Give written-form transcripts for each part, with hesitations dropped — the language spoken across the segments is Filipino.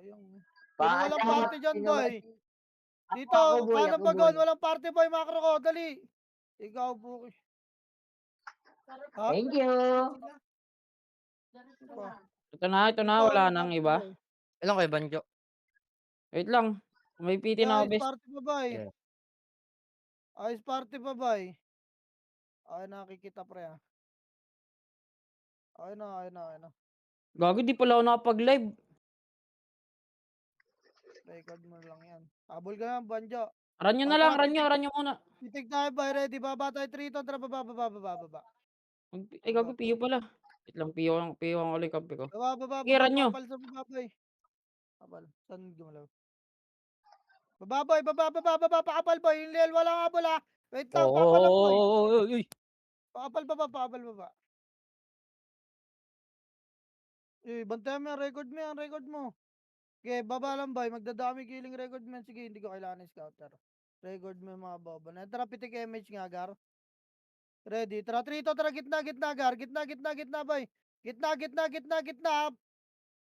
Sayang. Puro walang Pasalamat party diyan, boy. pinamati. Dito, kanan Ako boy. bagon, walang party boy, macro ko, dali. Ikaw, Buki. Ha? Thank you. Ano pa? Ito Dito, na, wala walang nang party iba. boy. Ilan kayo, Banjo? Wait lang, may PT na ako, Ayos bes. party pa, boy. Yeah. Ayos party pa, boy. Ay, nakikita, pre, ah. Ayun na, ayun na, ayun na. Gago, di pala ako nakapag-live. Record mo lang yan. Habol ka na, Banjo. Run nyo na lang, Tara, run nyo muna. pitik tayo, boy. Ready? Baba tayo, Trito. Tara, baba, baba, baba, baba. Ay, gago, Baba, piyo pala. Wait lang, piyo ang ulit kape ko. baba, baba, Sige, baba. run nyo. Papal sa baba, boy. Papal. Saan gumalaw? Baba, boy. Baba, baba, baba. Pakapal, boy. Yung Lel, walang habol, ah. Wait lang, pakapal lang, boy. Uy. Pakapal baba, pakapal baba. Eh, bantayan mo yan, record mo yan, record mo. Okay, baba lang, boy. Magdadami killing record mo yan. Sige, hindi ko kailangan ng scouter. Record mo yung mga bobo na. Tara, pitik image nga, Gar. Ready? Tara, Trito. Tara, gitna, gitna, Gar. Gitna, gitna, gitna, boy. Gitna, gitna, gitna, gitna.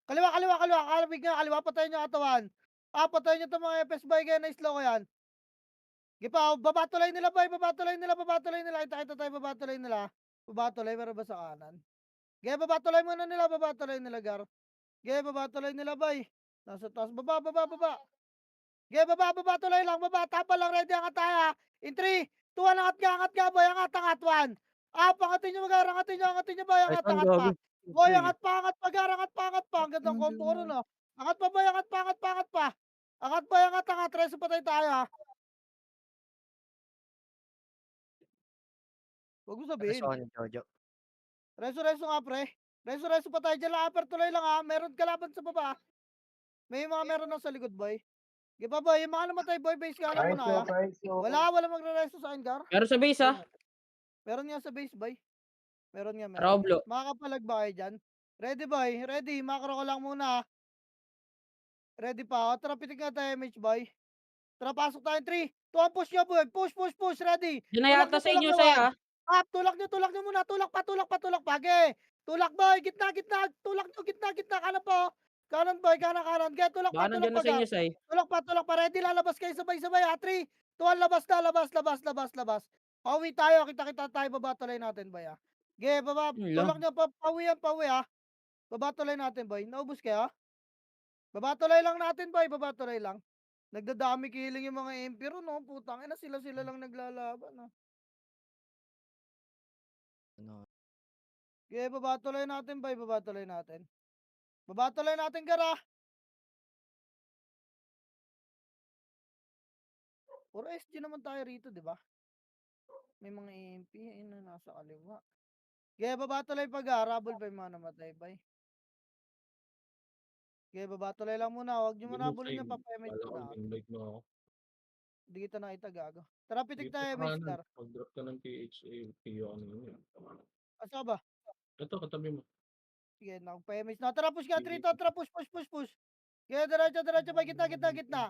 Kaliwa, kaliwa, kaliwa. Kalawig nga, kaliwa. Patayin nyo katawan. Patayin nyo itong mga FS, boy. Kaya na-slow ko yan. Gipa, babatulay nila, boy. Babatulay nila, babatulay nila. Kita tayo, babatulay nila. Babatulay, meron ba sa kanan? Gaya, babatulay muna nila, babatulay nila, Gar. Gaya, babatulay nila, boy. Nasa taas, baba, baba, baba. Gaya, baba, baba, tuloy lang, baba. Tapa lang, ready, angat tayo. In 3, 2, 1, angat nga, boy. Angat, 1. Angatin nyo, Gar. Angatin nyo, boy. Ay, saan Angat pa. gago? Boy, angat pa, Gar. Angat pa. Ang gandang combo ko nun, oh. Angat pa, boy. Angat pa. Angat, boy. Angat. Reso patay tayo, ha. Huwag mo Reso sabihin. ni Jojo. Reso nga, pre. Reso pa tayo dyan lang. Upper tuloy lang, ha. Meron kalaban sa baba. May mga meron na sa likod, boy. Di ba, boy? Yung mga namatay, boy, base ka lang muna, ha. Wala magre-resto sa akin, Gar. Pero sa base, ha? Meron nga sa base, boy. Meron nga. Roblo. Makakapalag ba kayo dyan? Ready, boy. Ready. Macro ko lang muna. Ready pa. O, tara, pitik nga tayo, MH, boy. Tara, pasok tayo. 3, 2, 1, push nyo, boy. Push. Ready. Yan na Tulak yata nyo, sa tulak inyo, nyo, saya, 1. ha? Up, tulak nyo muna. Tulak pa. Ge. Tulak, boy. Gitna. Tulak nyo, gitna. Kanan po. Kanan, boy. Kanan. Ge, tulak Baka tulak nandyan na pa, sa Gar. inyo, say. Tulak pa. Ready, lalabas kayo sabay-sabay, ha. 3, 2, 1, labas na. Labas. Pauwi tayo. Kita tayo. Baba tuloy natin, boy, ha. Ge, baba. Yun lang. Tulak nyo pa. Pauwi, ha. Baba tuloy natin, boy. Naubos kayo, ha. Baba tuloy lang natin, boy. Baba tuloy lang. Nagdadami killing yung mga MP ron, no? Putang ina, sila lang naglalaban, no? Ano? Okay, baba tuloy natin, boy. Baba tuloy natin, Gara. Puro SG naman tayo rito, di ba? May mga MP na nasa kaliwa. Okay, baba tuloy pa, Gara. Rabol pa yung mga namatay, boy. Okay, baba tuloy lang muna. Huwag nyo Hindi muna mo habulin frame. yung papayamit Kala ko ko na. invite mo ako. Hindi kita nakita, gago. Tara, pitik Dito tayo, sa may kanan. star. Pag-drop ka ng PHA, PO ano yun. Asa ba? Ito, katabi mo. Sige, nakapayamit na. Tara, push ka, Sige. Trito. Tara, push. Okay, diretso, ba? Gitna.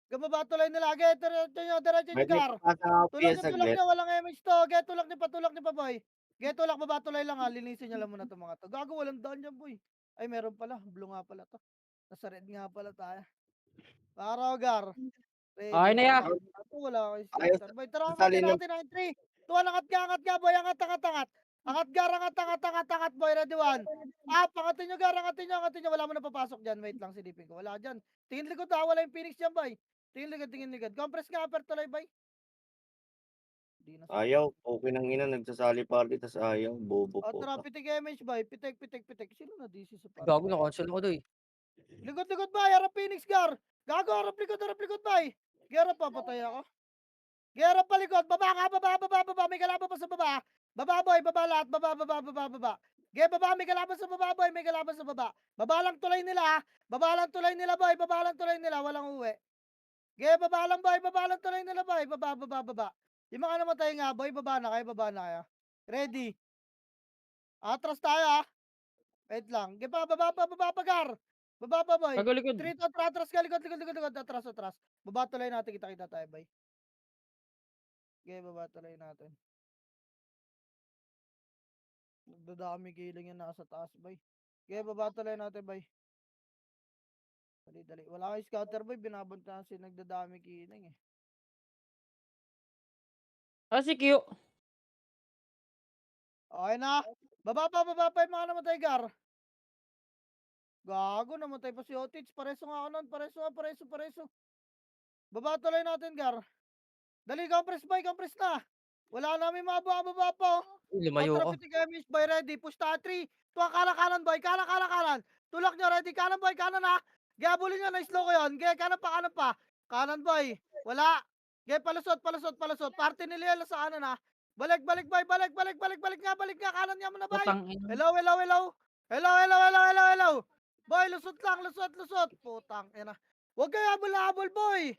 Gababa tuloy nila. Okay, diretso nyo, Pwede Gar. pa sa Tulak OPS nyo, saglit. walang MH to. Get, tulak nyo pa, boy. Get, tulak, baba tuloy lang, ha. Linisin nyo lang muna itong mga to. Gago, walang daan dyan, boy. Ay, meron pala. Blue nga pala to. Nasa red nga pala tayo. Araw, Gar. Okay Ready. na, ya. Ako, wala akong Ayos scouter. Boy, tara, sa angatin linom. natin. 3, 2, angat ka, boy. Angat. Angat, Gar, angat, boy. Ready, 1. Angatin nyo, Gar, angatin nyo. Wala mo na papasok dyan. Wait lang, silipin ko. Wala dyan. Tingin likod, ha. Wala yung Phoenix dyan, boy. Tingin likod. Compress nga, upper tuloy, boy. Di na sa Ayaw. Okay nang ina. Nagsasali party. Tas ayaw. Bobo O, po. tara, pitik image, boy. Pitik. Sino na DC sa party? Gago, na-cancel ako doy. Likod, boy. Harap Phoenix, Gar. Gago, harap likod, boy. Garap, papatay ako. Garap pa likod. Baba nga, baba. May kalaban pa sa baba. Baba, boy. Baba lahat. Baba. Baba. May kalaban sa baba, boy. Baba lang tulay nila, ha. Baba lang tulay nila, boy. Walang uwi. Baba lang, boy. Baba lang tulay nila, boy. Baba. Yung mga namatay nga, boy. Baba na kayo. Ready. Atras tayo, ha. Wait lang. Baba pa, Gar. Baba pa, boy. Gago, likod. 3, atras ka. Likod. Atras. Baba tuloy natin. Kita tayo, boy. Baba tuloy natin. Nagdadami killing yan nasa taas, boy. Baba tuloy natin, boy. Dali. Wala kang scouter boy, binabantayan si nagdadami kiling eh. Si Q. Okay na. Baba pa yung mga namatay, Gar. Gago, namatay pa si Otich. Pareso nga ako nun. Pareso. Baba tuloy natin, Gar. Dali, compress na. Wala namin mababa pa. Uy, lumayo ka. Traffic damage boy, ready. Push ta 3. Tuwa kanan boy. Kanan. Tulak nyo, ready. Kanan boy, kanan ha. Gabulin nyo, na-slow ko yun. Kanan pa. Kanan boy. Wala. Palusot. Party nila yun sa kanan ha. Balik boy. Balik nga. Kanan nga muna boy. Putang ina. Hello. Boy, lusot lang. Putang ina. Huwag kayo habol boy.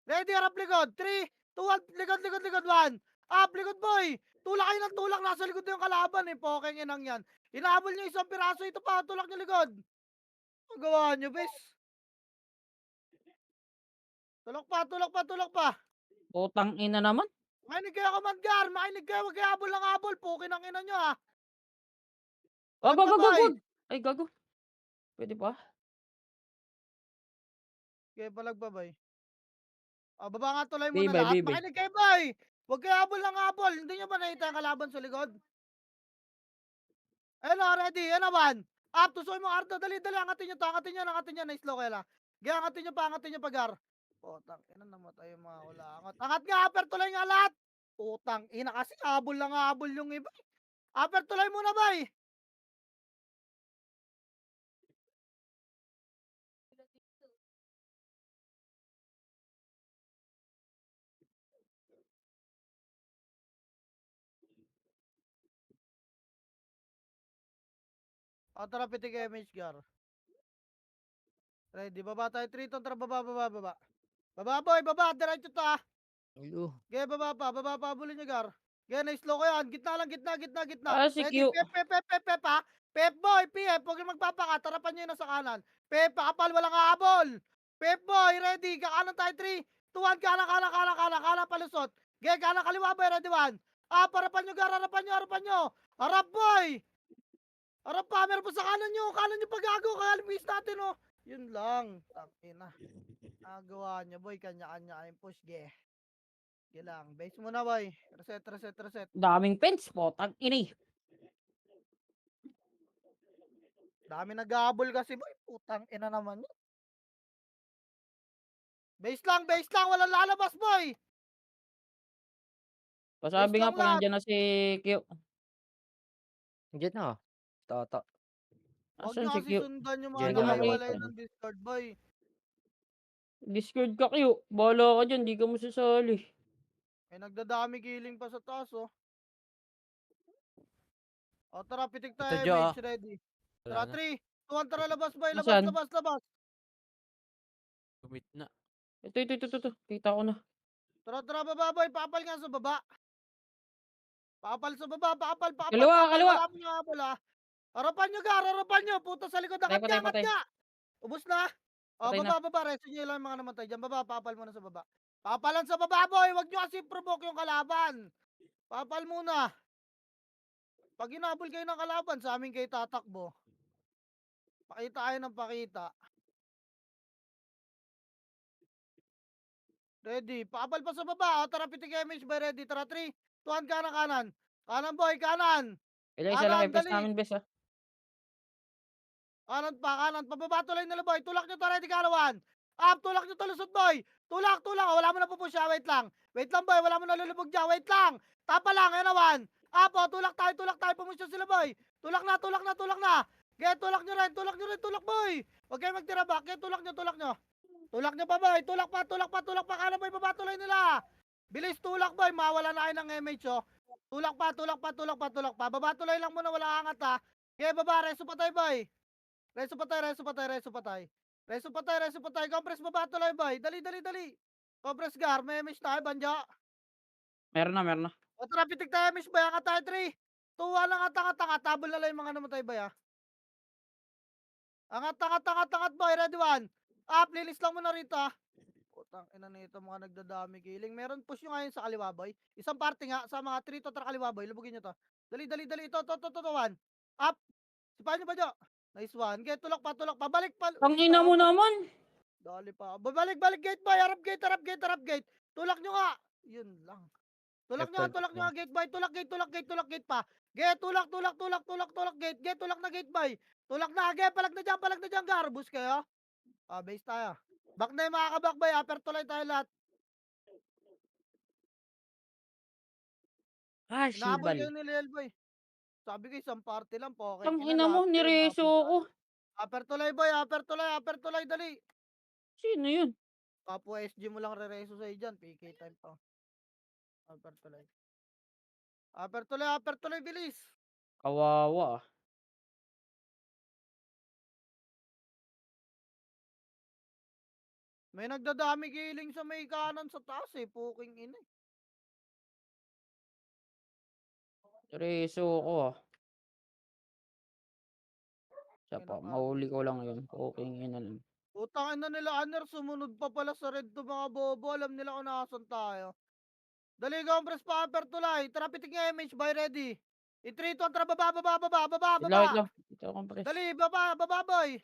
Ready, harap likod. 3, 2, 1. Likod. 1. Up, likod boy. Tulak kayo ng tulak. Nasa likod na yung kalaban eh. Pokeng inang yan. Inahabol nyo isang piraso. Ito pa. Tulak nyo likod. Ang gawa nyo, bes. Tulak pa. Putang ina naman. Makinig kayo, Commander. Huwag kayo habol. Poking ang ina nyo ha. Wag. Boy. Ay, gago. Pwede pa? Okay, palag pa, boy. Baba nga tuloy mo Di, na bay, lahat. bi, bay. Makinig kayo, boy. Huwag kayo habol. Hindi nyo ba nakita yung kalaban sa likod? Ayun na, ready. Ayun naman. Up, tusoy mo, Ardo. Dali. Angatin nyo. Na-slow kayo lang. Angatin nyo pa, Gar. Putang ina, namatay yung mga ulangot. Angat nga, upper tuloy nga lahat. Putang ina, kasi habol yung iba. Upper tuloy muna, bay. Tara, pitik image, Gar. Ready, baba tayo. 3 to, tara, baba. Baba, boy, diretso ta. Ulo. Baba pa, habulin nyo, Gar. Na-slow ko yan. Gitna lang. Si Ready, Q. pep, ha. Pep, boy, PF. Huwag yung magpapaka. Tarapan nyo yun na sa kanan. Pep, pakapal, walang habol. Pep, boy, ready. Kakanan tayo, 3, 2, 1, kanan, palusot. Kanan, kaliwa, boy, ready, 1. Harapan nyo, Gar, harapan nyo. Harap, boy. Harap pa, meron pa sa kanan nyo pagago. Kaya lumis natin, oh. Yun lang. Tangina. Nagawa nyo, boy. Kanya-kanya kayong push, lang. Base muna, boy. Reset. Daming pens. Putang ina. Dami nag-aabol kasi, boy. Putang ina naman yun. Base lang. Walang lalabas, boy. Pasabi Base nga lang pag lahat. nandyan na si Q. Diyan na. Tata. Huwag Asan nyo si kasi Q? sundan yung Diyan mga Hindi ko na. nakahiwalay makita. ng Discord, boy. Discord ka, Q. Bahala ka dyan. Di ka masasali. Nagdadami killing pa sa taas, oh. Tara, pitik Ito, tayo, Jo, mage. Ready. Wala Tara, na. 3, 2, 1, tara, labas, boy. Nasaan? Labas. Commit na. Ito. Kita ko na. Tara, baba, boy. Papal nga sa baba. Papal sa baba, papal. Kaliwa. Wala mo nga habol, ha. Harapan nyo, Gar, Puto sa likod. Angat Patay. nga. Ubus na. Patay na. Baba. Resto nyo lang yung mga namatay dyan. Baba, papal muna sa baba. Papalan sa baba, boy. Huwag nyo kasi provoke yung kalaban. Papal muna. Pag inabol kayo ng kalaban, sa amin kayo tatakbo. Pakita kayo ng pakita. Ready. Papal pa sa baba. Tara, pitik image by ready. Tara, 3, 2, 1, kanan. Kanan, boy. Kanan. Isa lang kay pes Dali. namin, bes, ha. Kanan. Pababa tuloy nila, boy. Tulak nyo to, ready, karawan. Up, tulak nyo to, lusot, boy. Tulak. Wala mo na pupush, ha. Wait lang, boy. Wala mo na lulubog dyan. Wait lang. Tapa lang, yan naman. Up, tulak tayo. Pumusya sila, boy. Tulak na. Tulak nyo rin, boy. Huwag kayo magtira back. Tulak nyo. Tulak nyo pa, boy. Tulak pa. Kanan, boy. Baba tuloy nila. Bilis, tulak, boy. Mawala na kayo ng MH, oh. Tulak pa. Baba tuloy lang muna, wala angat, ha. Baba, reso pa tayo, boy. Reso pa tayo. Compress baba tuloy, boy. Dali. Compress, Gar. May MH tayo, Banja. Meron na. Tara, pitik tayo, MH, boy. Angat tayo, 3, 2, 1, angat. Tabol na lang yung mga namatay, boy, ha. Angat, boy. Ready, 1. Up, lilis lang muna rito, ha. Putang ina nito, mga nagdadami killing. Meron push nyo ngayon sa kaliwa, boy. Isang party nga sa mga 3 to, tara kaliwa, boy. Lubugin nyo to. Dali. Ito, 1. Up. Sipahan nyo ba, Jo? Nice one. Ge, tulak pa, tulak pa. Balik pa. Tangina mo naman. Dali pa. Babalik, balik gate boy. Harap gate, harap gate, harap gate. Tulak nyo nga. Yun lang. Tulak nyo nga, F12 tulak nyo lang. nga gate boy. Tulak gate, tulak gate, tulak gate pa. Ge, tulak, tulak, tulak, tulak, tulak gate. Ge, tulak na gate boy. Tulak na, ge, palag na dyan, garbus kayo. Base tayo. Back na yung mga kabak boy. Upper tuloy tayo lahat. Ah, Inaabol sibal. kayo ni Lel boy. Sabi ko, isang party lang po. Okay, Tangina mo, nireso ko. Upper tuloy boy, upper tuloy, dali. Sino yun? Kapo SG mo lang re-reso sa'yo dyan. PK time pa. Upper tuloy. Upper tuloy, bilis. Kawawa. May nagdadami giling sa may kanan sa taas eh. Puking ina eh. Nireso ko ah. Siya pa, mahuli ko lang yun. Okay, ina lang. Utang ina nila Aner, sumunod pa pala sa red to mga bobo. Alam nila kung nasan tayo. Dali compres pa upper tulay. Tara pitik nga MH, buy ready. I-3 to, tara baba. Wait lang. Ito akong press. Dali, baba boy.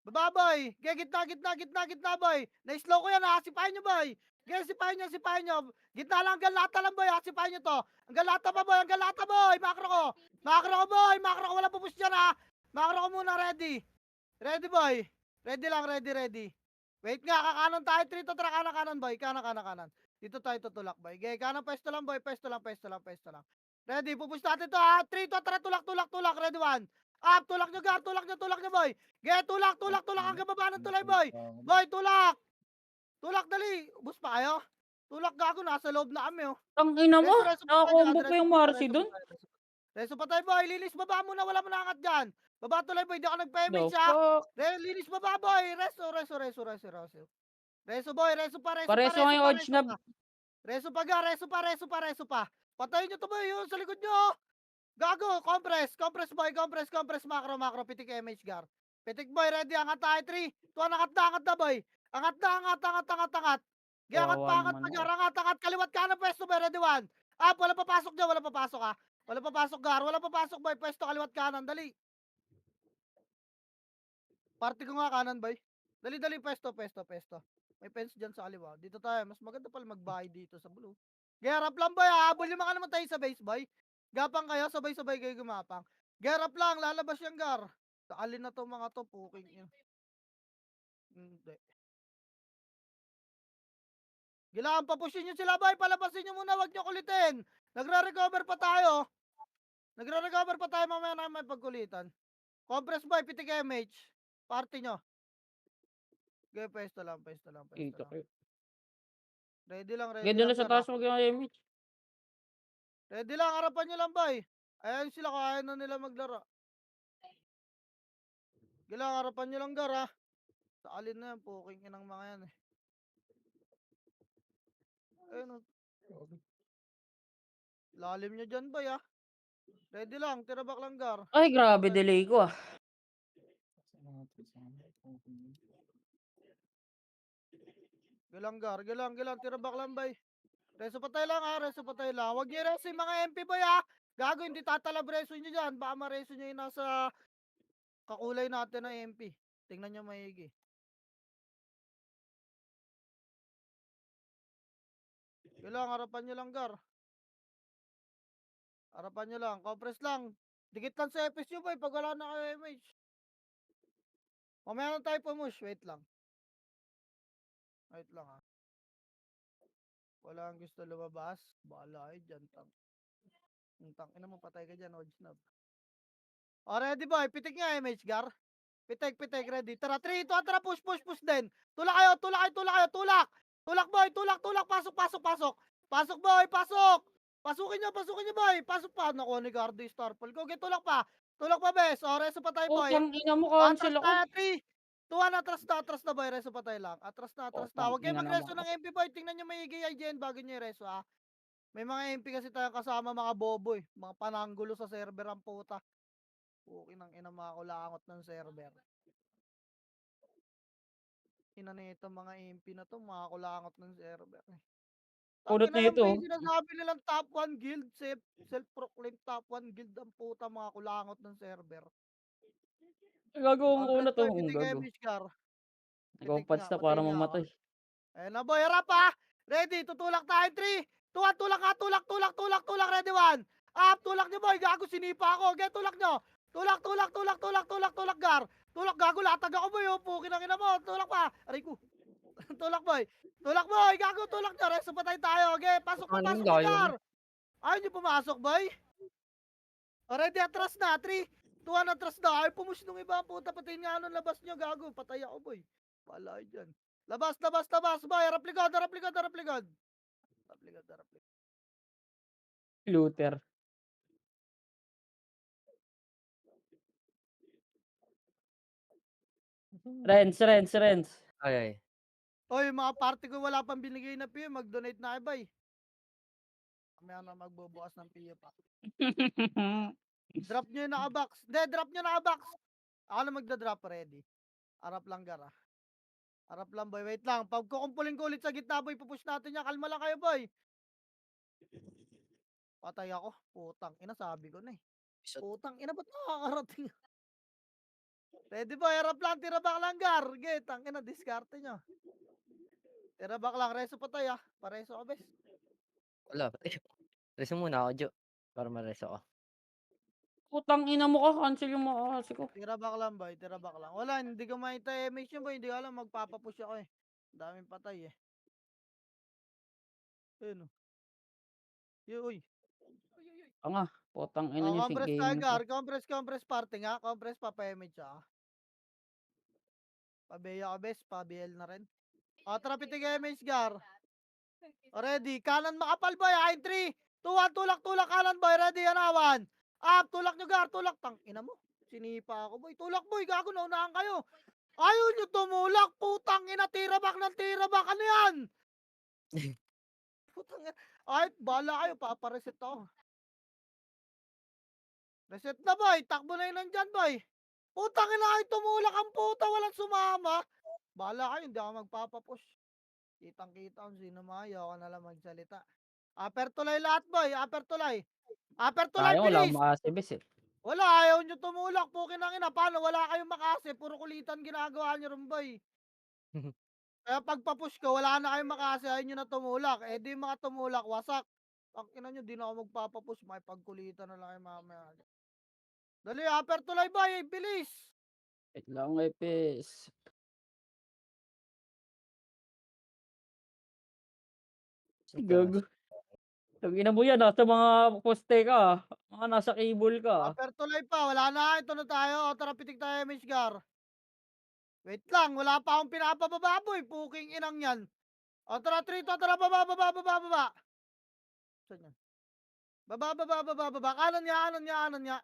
Baba boy. Gitna boy. Na-slow ko yan ha. Sipahin nyo boy. Gaya, sipahin nyo. Gitna lang, hanggang lata lang boy ha. Sipahin nyo to. Hanggang lata boy. Makro ko. Makro ko, wala pupus dyan ha. Makro ko muna, ready. Ready boy. Ready lang, ready. Wait nga, kakanan tayo. 3 to, tara kanan boy. Kanan. Dito tayo tutulak boy. Gaya, kanan pwesto lang boy. Pwesto lang. Ready, pupus natin to ha. 3 to, tara tulak. Ready 1. Up, tulak nyo boy. Gaya, tulak hanggang baba ng tulay boy. Boy, tulak. Tulak dali. Ubus pa kayo. Tulak gago, nasa loob na kami oh. Tangina mo. Reso, Nakakombo pa yung Marcy dun. Reso pa tayo boy. Linis baba muna, wala mo nakangat dyan. Baba tuloy boy, di ako The nagpa-image ha. fuck? Linis baba boy. Reso boy, reso pa. Pareso nga yung odds na. Reso pa. Patayin nyo to boy, yun sa likod nyo. Gago, compress boy, compress, macro, pitik MH gar. Pitik boy, ready, angat tayo, 3, 2, angat na boy. Angat. Giangat pa, Kawawa naman ako. angat, kaliwat ka na pwesto boy, ready 1. Wala papasok dyan, wala papasok ha. Wala papasok gar, wala papasok boy, pwesto kaliwat kanan, dali. Party ko nga kanan boy. Dali, pwesto. May fence dyan sa kaliwa. Dito tayo, mas maganda pala magbahay dito sa blue. Gerap lang boy, habol yung mga naman tayo sa base boy. Gapang kayo, sabay-sabay kayo gumapang. Gerap lang, lalabas yung gar. Saalin na to mga to, puking yun. Hindi. Gilaan, papusin nyo sila boy, palabasin nyo muna, wag nyo kulitin. Nagre-recover pa tayo, mamaya na may pagkulitan. Compress boy, pitik MH. Party nyo. Okay, pwesto lang. Ito kayo. Ready lang, Ganda na sa tara. taas mo yung image. Ready lang, harapan nyo lang boy. Ayan sila, kaya na nila maglaro. Gilang, harapan nyo lang gar ha. Saalin na yan, puking inang mga yan eh. Ayun oh. Lalim nyo dyan boy ha. Ready lang, tirabak lang gar. Ay, grabe delay ko ah. Gilang, tirabak lang boy. Reso patay lang ha, Huwag nyo reso yung mga MP boy ha. Gago, hindi tatalab reso nyo dyan. Baka mareso nyo yung nasa kakulay natin na MP. Tingnan nyo maigi. Gilang, harapan nyo lang gar. Harapan nyo lang, compress lang. Dikit lang sa FS nyo boy, pag wala na kayo MH. Mamaya na tayo pumush, wait lang ha. Wala ang gusto lumabas. Bahala kayo dyan, ina mo, patay ka dyan, Odsnab. O, ready boy, pitik nga MH gar. Pitik, ready. Tara, 3, 2, tara, push din. Tulak kayo. Tulak boy, pasok. Pasok boy, pasok. Pasukin nyo boy. Pasok pa. Naku, ni Gardo yung Starfall. Go, get tulak pa, bes. O, reso pa tayo boy. Putang ina mo, Atras cancel ako. tayo, 3, 2, atras na boy. Reso pa tayo lang. Atras na. Huwag kayo Ina magreso naman ng MP boy. Tingnan nyo may IGN bago nyo reso ha. May mga MP kasi tayo kasama mga bobo eh. Mga pananggulo sa server ang puta. Pukinang ina, mga kulangot ng server. Ina nito mga MP na to, mga kulangot ng server eh. Kunot Tangina na yan pa ito. yung sinasabi nilang top 1 guild, self-proclaimed top 1 guild ang puta mga kulangot ng server. Gago ang Congrats kunot oh, boy, pitik gago. Mishkar. Ikaw Pitik pads nga, na para patayin niya ako. mamatay. Ayan na boy, harap ha! Ready, tutulak tayo 3, 2, 1, tulak ha, tulak, ready 1. Up, tulak niyo boy, gago sinipa ako, get tulak niyo. Tulak, gar. Tulak gago, latag ako boy, oh, pukin ang ina mo, tulak pa. Aray ko. Tulak boy. Tulak boy, gago, tulak niyo, resto patay tayo, okay, pasok Ano na, yung layo gar. Ayaw niyo pumasok boy. Already atras na, 3, 2, 1, atras na. Ay, pumush nung iba, puta, patayin nga anong labas niyo, gago, patay ako boy. Wala dyan. Labas, boy, harap likod. Luther. Renz. Ay. Oy, mga party ko wala pang binigay na PO, mag-donate na kayo, bay. Mamaya na magbubukas ng PO pa. Drop nyo yung naka-box. Hindi, drop nyo naka-box. Ako na magda-drop ready. Harap lang, gara. Harap lang, boy. Wait lang. Pag kukumpulin ko ulit sa gitna, boy, pupush natin yan. Kalma lang kayo, boy. Patay ako. Putang ina, sabi ko na eh. Putang ina, ba't nakakarating? Ready, boy. Harap lang, tira back lang, gar. Okay, tang ina, diskarte nyo. Tira back lang, reso patay ah. Pareso ka, bes. Wala. Reso muna ako, Jo. Para ma-reso ako. Putang ina mo ka, cancel yung mga kasi ko. Tira back lang, boy. Tira back lang. Wala, hindi ko makita MH yun, boy. Hindi ko alam, magpapapush ako eh. Daming patay eh. Ayun oh. Uy. Anga, putang ina Oh, niyo si compress gaming tiger. ko. Compress party nga. Compress pa pa-MH ah. Pabeya ka, bes. Pa-BL na rin. O, tara pitig MH, gar. Ready. Kanan makapal, boy. Ain 3, 2, 1. Tulak. Kanan, boy. Ready. Anawan. Up. Tulak nyo, gar. Tulak. Tang ina mo. Sinipa ako, boy. Tulak, boy. Gago, naunahan kayo. Ayaw nyo tumulak. Putang ina. Tira back. Ano yan? Putang ina. Ay, bala kayo. Papareset ako. Reset na, boy. Takbo na yun nandyan, boy. Putang ina kayo. Tumulak ang puta. Walang sumama. Bala kayo. Hindi ako magpapapush. Kitang-kita kung sino mayo. Ako na lang magsalita. Upper tulay lahat, boy. Upper tulay, Sayang wala akong bilis. makasibis eh. Wala, ayaw nyo tumulak. Pukin ang ina. Paano? Wala kayong makasi. Puro kulitan ginagawa nyo rin, boy. Kaya pagpapush ko, wala na kayong makasi. Ayaw nyo na tumulak. Eh, di mga tumulak, wasak. Ang ina nyo, di na ako magpapapush. May pagkulitan na lang kayo mamaya. Dali, upper tulay, boy. Bilis. Wait lang, epis. Gago. Tangina mo yan, nasa mga poste ka. Mga nasa cable ka. Upper tulay pa. Wala na. Ito na tayo. O, tara, pitik tayo, Mishgar. Wait lang. Wala pa akong pinapababa, boy. Puking inang yan. O, tara, 3, tara, baba. Saan yan? Baba. Kanan niya.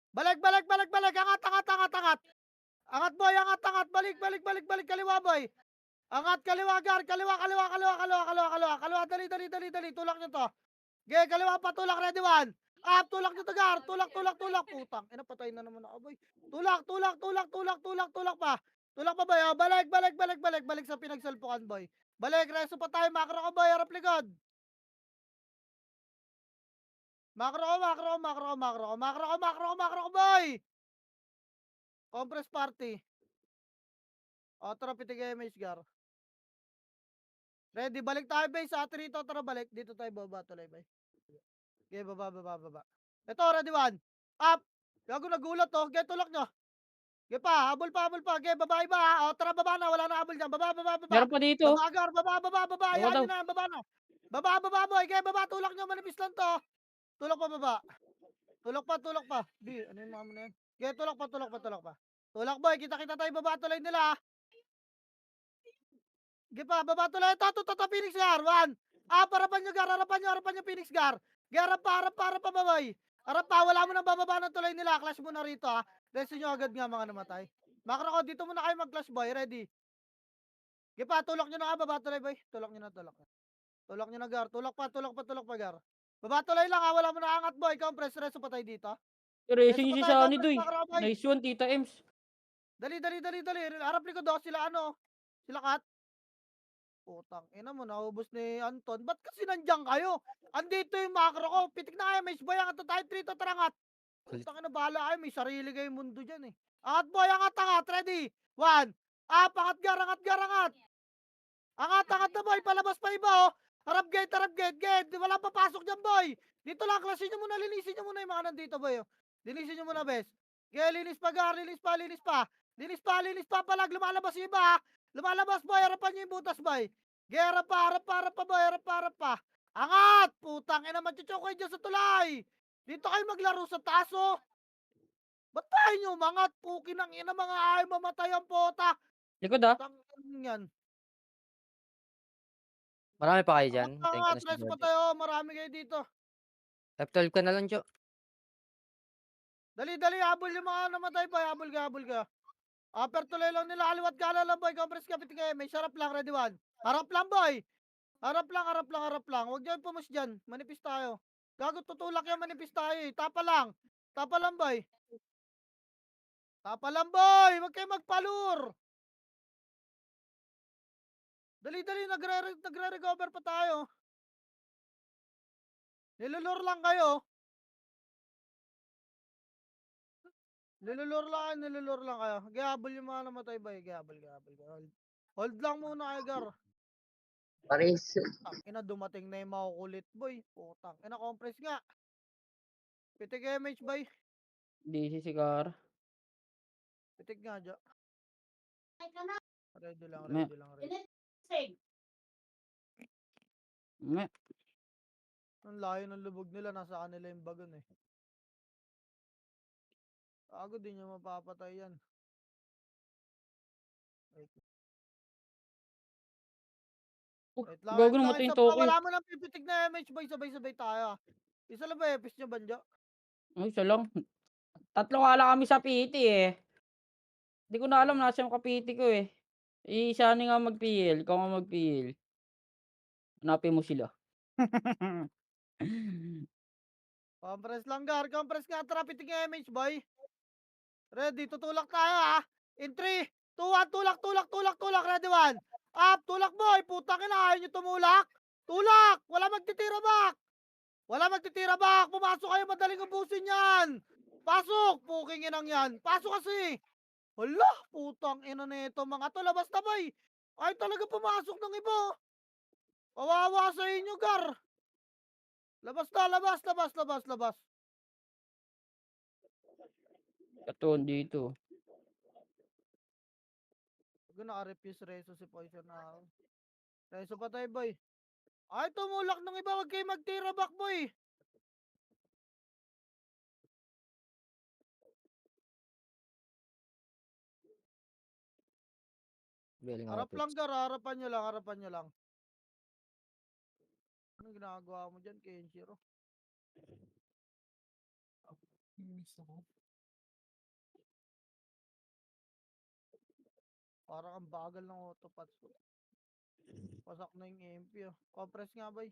Balik. Angat. Angat, boy. Balik. Kaliwa, boy. Angat, kaliwa, gar. Kaliwa. Dali. Tulak nyo to. Okay, kaliwa pa. Tulak, ready 1. Up, tulak nyo to, gar. Tulak. Putang. Ina, patay na naman ako, boy. Tulak pa. Tulak pa, boy. O, balik. Balik sa pinagsalpukan, boy. Balik, reso pa tayo. Makro ko, boy. Harap likod. Makro ko, boy. Compress party. O, tara, pitig MH, gar. Ready, balik tayo, base. Sa atin rito, tara, balik. Dito tayo, baba, tuloy, bay. Okay, baba. Ito, ready 1. Up. Gago, nagulat, to. Okay, tulak nyo. Okay pa, habol pa. Okay, baba iba, ha. O, tara, baba na. Wala na habol dyan. Baba. Meron pa dito. Baba, gar. Baba. Ako Yan daw. yun na, baba na. Baba, boy. Okay, baba, tulak nyo. Manipis lang to. Tulak pa, baba. Tulak pa. Di, ano yung mga mo na yan? Okay, tulak pa. Tulak, boy. Kita tayo, baba, tuloy nila, ha. Sige pa, baba tuloy. Ito, Phoenix Gar. 1. Harapan nyo, Phoenix Gar. Harap pa, babay. Harap pa, wala mo nang bababa ng tuloy nila. Clash mo na rito, ha. Resto nyo agad nga mga namatay. Makro ko, dito muna kayo mag-clash, boy. Ready. Sige pa, tulak nyo na, baba tuloy, boy. Tulak nyo na, Gar. Tulak pa, Gar. Baba tuloy lang, ha. Wala mo na angat, boy. Compress, resto pa tayo dito. Racing si Sunny Compress, doy. makro, boy. Nice one, Tita Ems. Dali. Harap likod, sila, sila kat. Putang ina mo, naubos ni Anton. Ba't kasi nandiyan kayo? Andito yung macro ko. Pitik na kayo, may isbayang at tayo trito tarangat. Kulit. Putang ina, bahala kayo. May sarili kayong mundo dyan eh. Angat boy, angat. Ready? 1. Angat garangat. Angat na boy, palabas pa iba oh. Harap gate. Wala papasok dyan boy. Dito lang, klasin nyo muna, linisin nyo muna yung mga nandito boy. Oh. Linisin nyo muna, bes. Okay, linis pa gar, linis pa. Linis pa palag, lumalabas yung iba. Lumalabas boy, harapan nyo yung butas boy. Okay, harap pa boy, harap pa. Angat! Putang ina, matchuchokoy dyan sa tulay. Dito kayo maglaro sa taso. Ba't tayo nyo umangat? Puki ng ina, mga ay mamatay ang pota. Likod ah. Tangin yan. Marami pa kayo dyan. Hintayin ko Angat, na si tres pa Jojo. tayo. Marami kayo dito. F12 ka na lang, Jo. Dali, habol yung mga namatay pa. Habol ka. Upper tuloy lang nila. Kaliwat ka na lang boy. Compress ka, pitik kayo. May sarap lang, ready one. Harap lang boy. Harap lang. Huwag nyo pumus dyan. Manipis tayo. Gago, tutulak yan, manipis tayo eh. Tapa lang boy. Huwag kayo magpalur. Dali, nagre-recover pa tayo. Nilulur lang kayo. Nilulur lang kayo. Gihabol yung mga namatay ba? Gihabol. Hold lang muna kayo, Gar. Paris. Ina, dumating na yung makukulit, boy. Putang ina, compress nga. Pitik MH, boy. DC si Gar. Pitik nga, dyan. Ready lang. Me. Ang layo ng lubog nila, nasa kanila yung bagon eh. Ako din nyo mapapatay yan. Wait lang, Gago namatay isa yung pa, Tokyo. wala mo nang pipitik na MH, boy. Sabay-sabay tayo. Isa lang ba epis nyo, Banjo? Ay, isa lang. Tatlo nga lang kami sa PT eh. Hindi ko na alam nasa yung kapiti ko eh. Isa ni nga mag-PL, ikaw nga mag-PL. Hanapin mo sila. Compress lang, Gar. Compress nga, tara, pitik nga MH, boy. Ready, tutulak tayo ha. In 3, 2, 1, tulak. Ready, 1. Up, tulak boy. Putang ina, ayaw nyo tumulak. Tulak! Wala magtitira back. Pumasok kayo, madaling ubusin yan. Pasok! Puking inang yan. Pasok kasi. Hala, putang ina nito mga to. Labas na boy. Ay talaga pumasok ng iba. Kawawa sa inyo, Gar. Labas. Katon dito. Huwag naka-refuse Rezo si Poison na. Rezo pa tayo, boy. Ay, tumulak ng iba. Huwag kayo magtira back, boy. Galing ako. Harap lang, Gar. Harapan nyo lang. Anong ginagawa mo dyan, Kenshiro? Parang ang bagal ng autopads ko. Pasak na yung MP, oh. Compress nga, boy.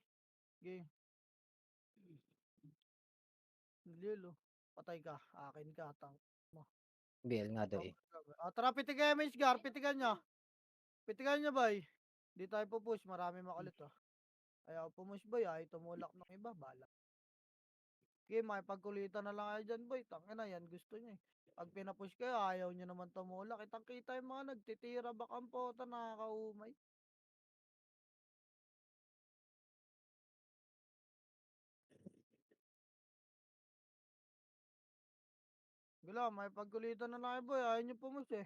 Game. Lilo. Patay ka. Akin ka. Tang. BL nga daw eh. Tara, pitigan MH, Gar. Pitigan nyo, boy. Di tayo pupush. Marami makulit, oh. Ayaw pumush, boy. Ay, tumulak ng iba. Bala. Okay, makipagkulitan na lang kayo dyan, boy. Tangina yan. Gusto nyo eh. Pag pinapush kayo, ayaw nyo naman tumulak. Kitang-kita yung mga nagtitira back ang pota. Nakakaumay. Gila, may pagkulitan na lang kayo, boy. Ayaw nyo pumush eh.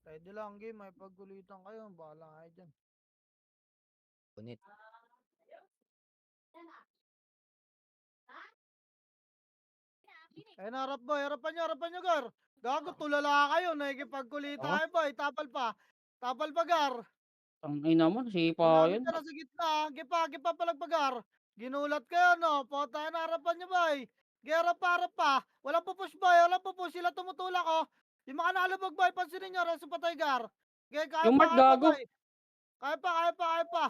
Pwede lang, game. May pagkulitan kayo. Bahala kayo dyan. Punit. Ayun, harap, boy. Harapan nyo, Gar. Gago, tulala kayo. Nakikipagkulita kayo, boy. Tapal pa, Gar. Ang ina mo, sipa Lumapit yun. ka na sa gitna. Gipa palagpagar. Ginulat kayo, no? Pota na harapan nyo, boy. Harap pa. Walang pupush, boy. Sila tumutulak, oh. Yung mga nalubog boy, pansinin nyo, reso pa Tiger. Okay, kaya Yung pa, Mark kaya pa gago. boy. Kaya pa.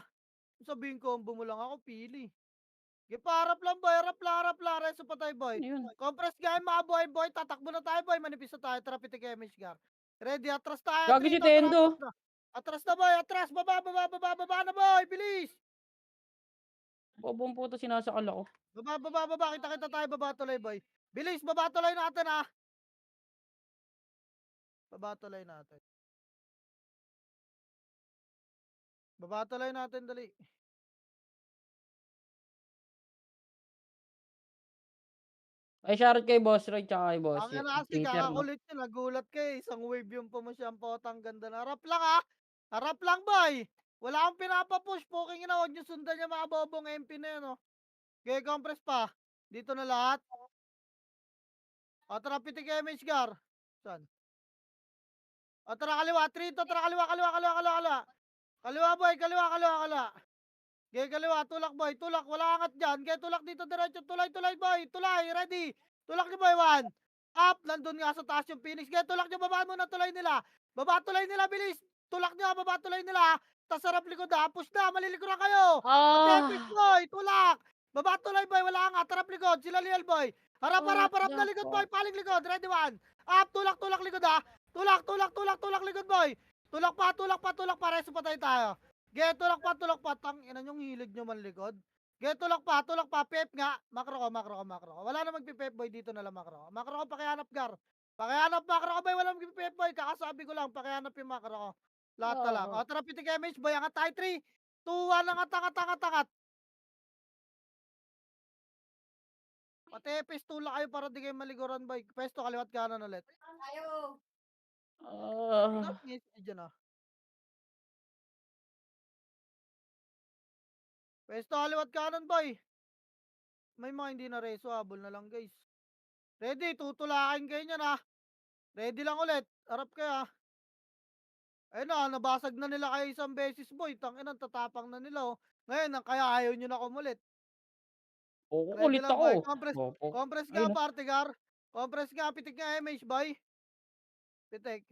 Sabihin combo mo lang ako, pili. Okay, harap lang boy, harap lang, reso pa tayo boy. Ano yun? Compress game mga boy, tatakbo na tayo boy, manipis na tayo, therapeutic damage gar. Ready, atras tayo, Gago si Trito, tara, Tendo. atras na. Atras na boy, atras, baba na boy, bilis. Bobong puto sinasakal ako. Baba, kita tayo, baba tuloy boy. Bilis, baba tuloy natin ha. Baba tuloy natin. Baba tuloy natin, dali. Ay, shoutout kay Boss Roy tsaka kay Boss Ang na kasi Peter, no? kakakulit nyo, nagulat kayo. Isang wave yung pumusyang potang ganda na. Harap lang ha. Harap lang boy. Wala akong pinapapush. Poking ina, huwag nyo sundan yung mga bobong MP na yun. Oh. Okay, compress pa. Dito na lahat. O, tara, pitik image gar. Saan? O, tara, kaliwa. Trito, tara, kaliwa. Kaliwa boy, kaliwa. Okay, kaliwa. Tulak boy, tulak. Wala angat dyan. Okay, tulak dito diretso. Tulay boy. Tulay, ready. Tulak nyo boy, one. Up, nandun nga sa taas yung Phoenix. Kaya tulak nyo, baba mo na tulay nila. Baba tulay nila, bilis. Tulak nyo, baba tulay nila. Tas sarap likod ha. Push na, malilikuran kayo. Matepis Ah! boy, tulak. Baba tulay boy, wala nga. Tarap likod, sila Liel boy. Harap What na the likod boy, fuck? paling likod. Ready one. Up, tulak likod ha. Tulak likod boy. Tulak pa. Reso pa tayo. Get, tulak pa. Tang, ina yung hilig nyo man likod. Get, tulak pa. Pep nga. Makro ko. Wala na magpipep boy dito na lang makro ko. Makro ko, pakihanap gar. Pakihanap makro ko boy, wala magpipep boy. Kakasabi ko lang, pakihanap yung makro ko. Lahat na lang. O, tara, pitik image boy. Angat tayo, 3, 2, 1, angat. Patepis, tulak kayo para di kayo maliguran boy. Pesto, kaliwat kanan ulit. Ah. Dami nga dyan ah. Pesto, kaliwat kanan boy. May mga hindi na reso, habol na lang guys. Ready, tutulakin kayo nyan ha. Ready lang ulit. Harap kayo ha. Ayun na, nabasag na nila kayo isang beses boy. Tangina, tatapang na nila oh. Ngayon, kaya ayaw nyo na kumulit. Oo, Ready kulit lang ako. boy. Opo. Compress nga Ayun, oh. partigar. Compress nga, pitik nga MH boy. Pitik.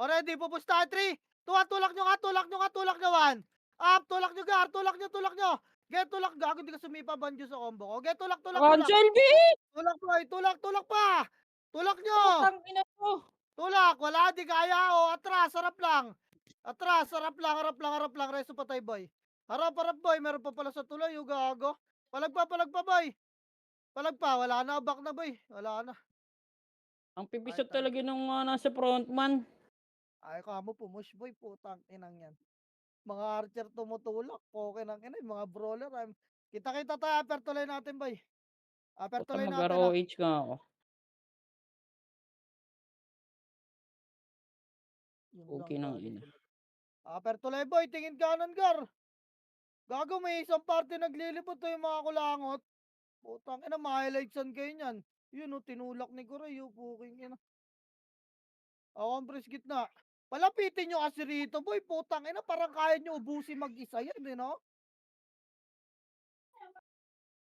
O ready, pupus tayo 3, 2, 1, tulak nyo, 1. Up, tulak nyo. Get, tulak, gago, di ka sumipa banjo sa combo ko. Get, tulak. Cancel, B! Tulak boy, tulak pa. Tulak nyo. Putang ina mo. Tulak, wala, di kaya o. Atras, harap lang. Reso pa tayo boy. Harap boy, meron pa pala sa tulay, yung gago. Palag pa boy. Wala na, back na boy. Wala na. Ang Ay, pipisot tayo. talaga ng mga nasa frontman. Ay, kamo pumush boy, putang inang yan. Mga archer tumutulak, okay nang ina, mga brawler. Kita tayo, upper tuloy natin boy. Upper Puta, tuloy natin ha. mag-ROH nga ako. Yun lang Okay nang gago. ina. Upper tuloy boy, tingin kanan gar. Gago, may isang party naglilipot to yung mga kulangot. Putang ina, ma-highlightsan kayo niyan. Yun o, tinulak ni Kuray, yung puking ina. Ako ang pres gitna. Palapitin nyo kasi rito, boy. Putang ina, parang kaya nyo ubusin mag-isa yan, eh, no?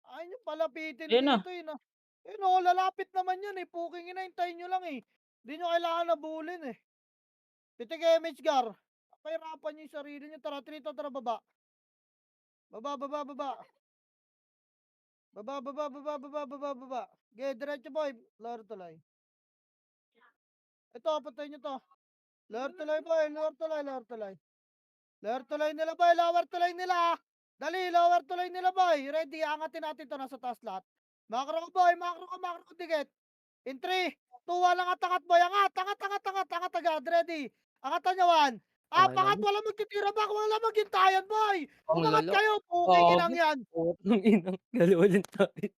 Ayaw nyo palapitin Ayun na. dito, eh, no? Eh, no, lalapit naman yan, eh. Puking ina, hintayin nyo lang, eh. Hindi nyo kailangan nabulin, eh. Pitik image gar. Pahirapan nyo yung sarili nyo. Tara, trito, tara, baba. Baba. Baba. Okay, diretso boy. Lower tuloy. Ito, patay nyo to. Lower tuloy boy. Lower tuloy nila boy. Lower tuloy nila. Dali, lower tuloy nila boy. Ready, angatin natin to nasa taas lahat. Makro ko boy. Makro ko dikit. In 3, 2, 1, angat boy. Angat agad. Ready. Angatan nyo 1. Okay Angat, lang. wala magtitira back. Wala maghintayan boy. Ang Umangat lalo. kayo. Puking Gago. inang yan. Putang inang. Dalawa lang tayo.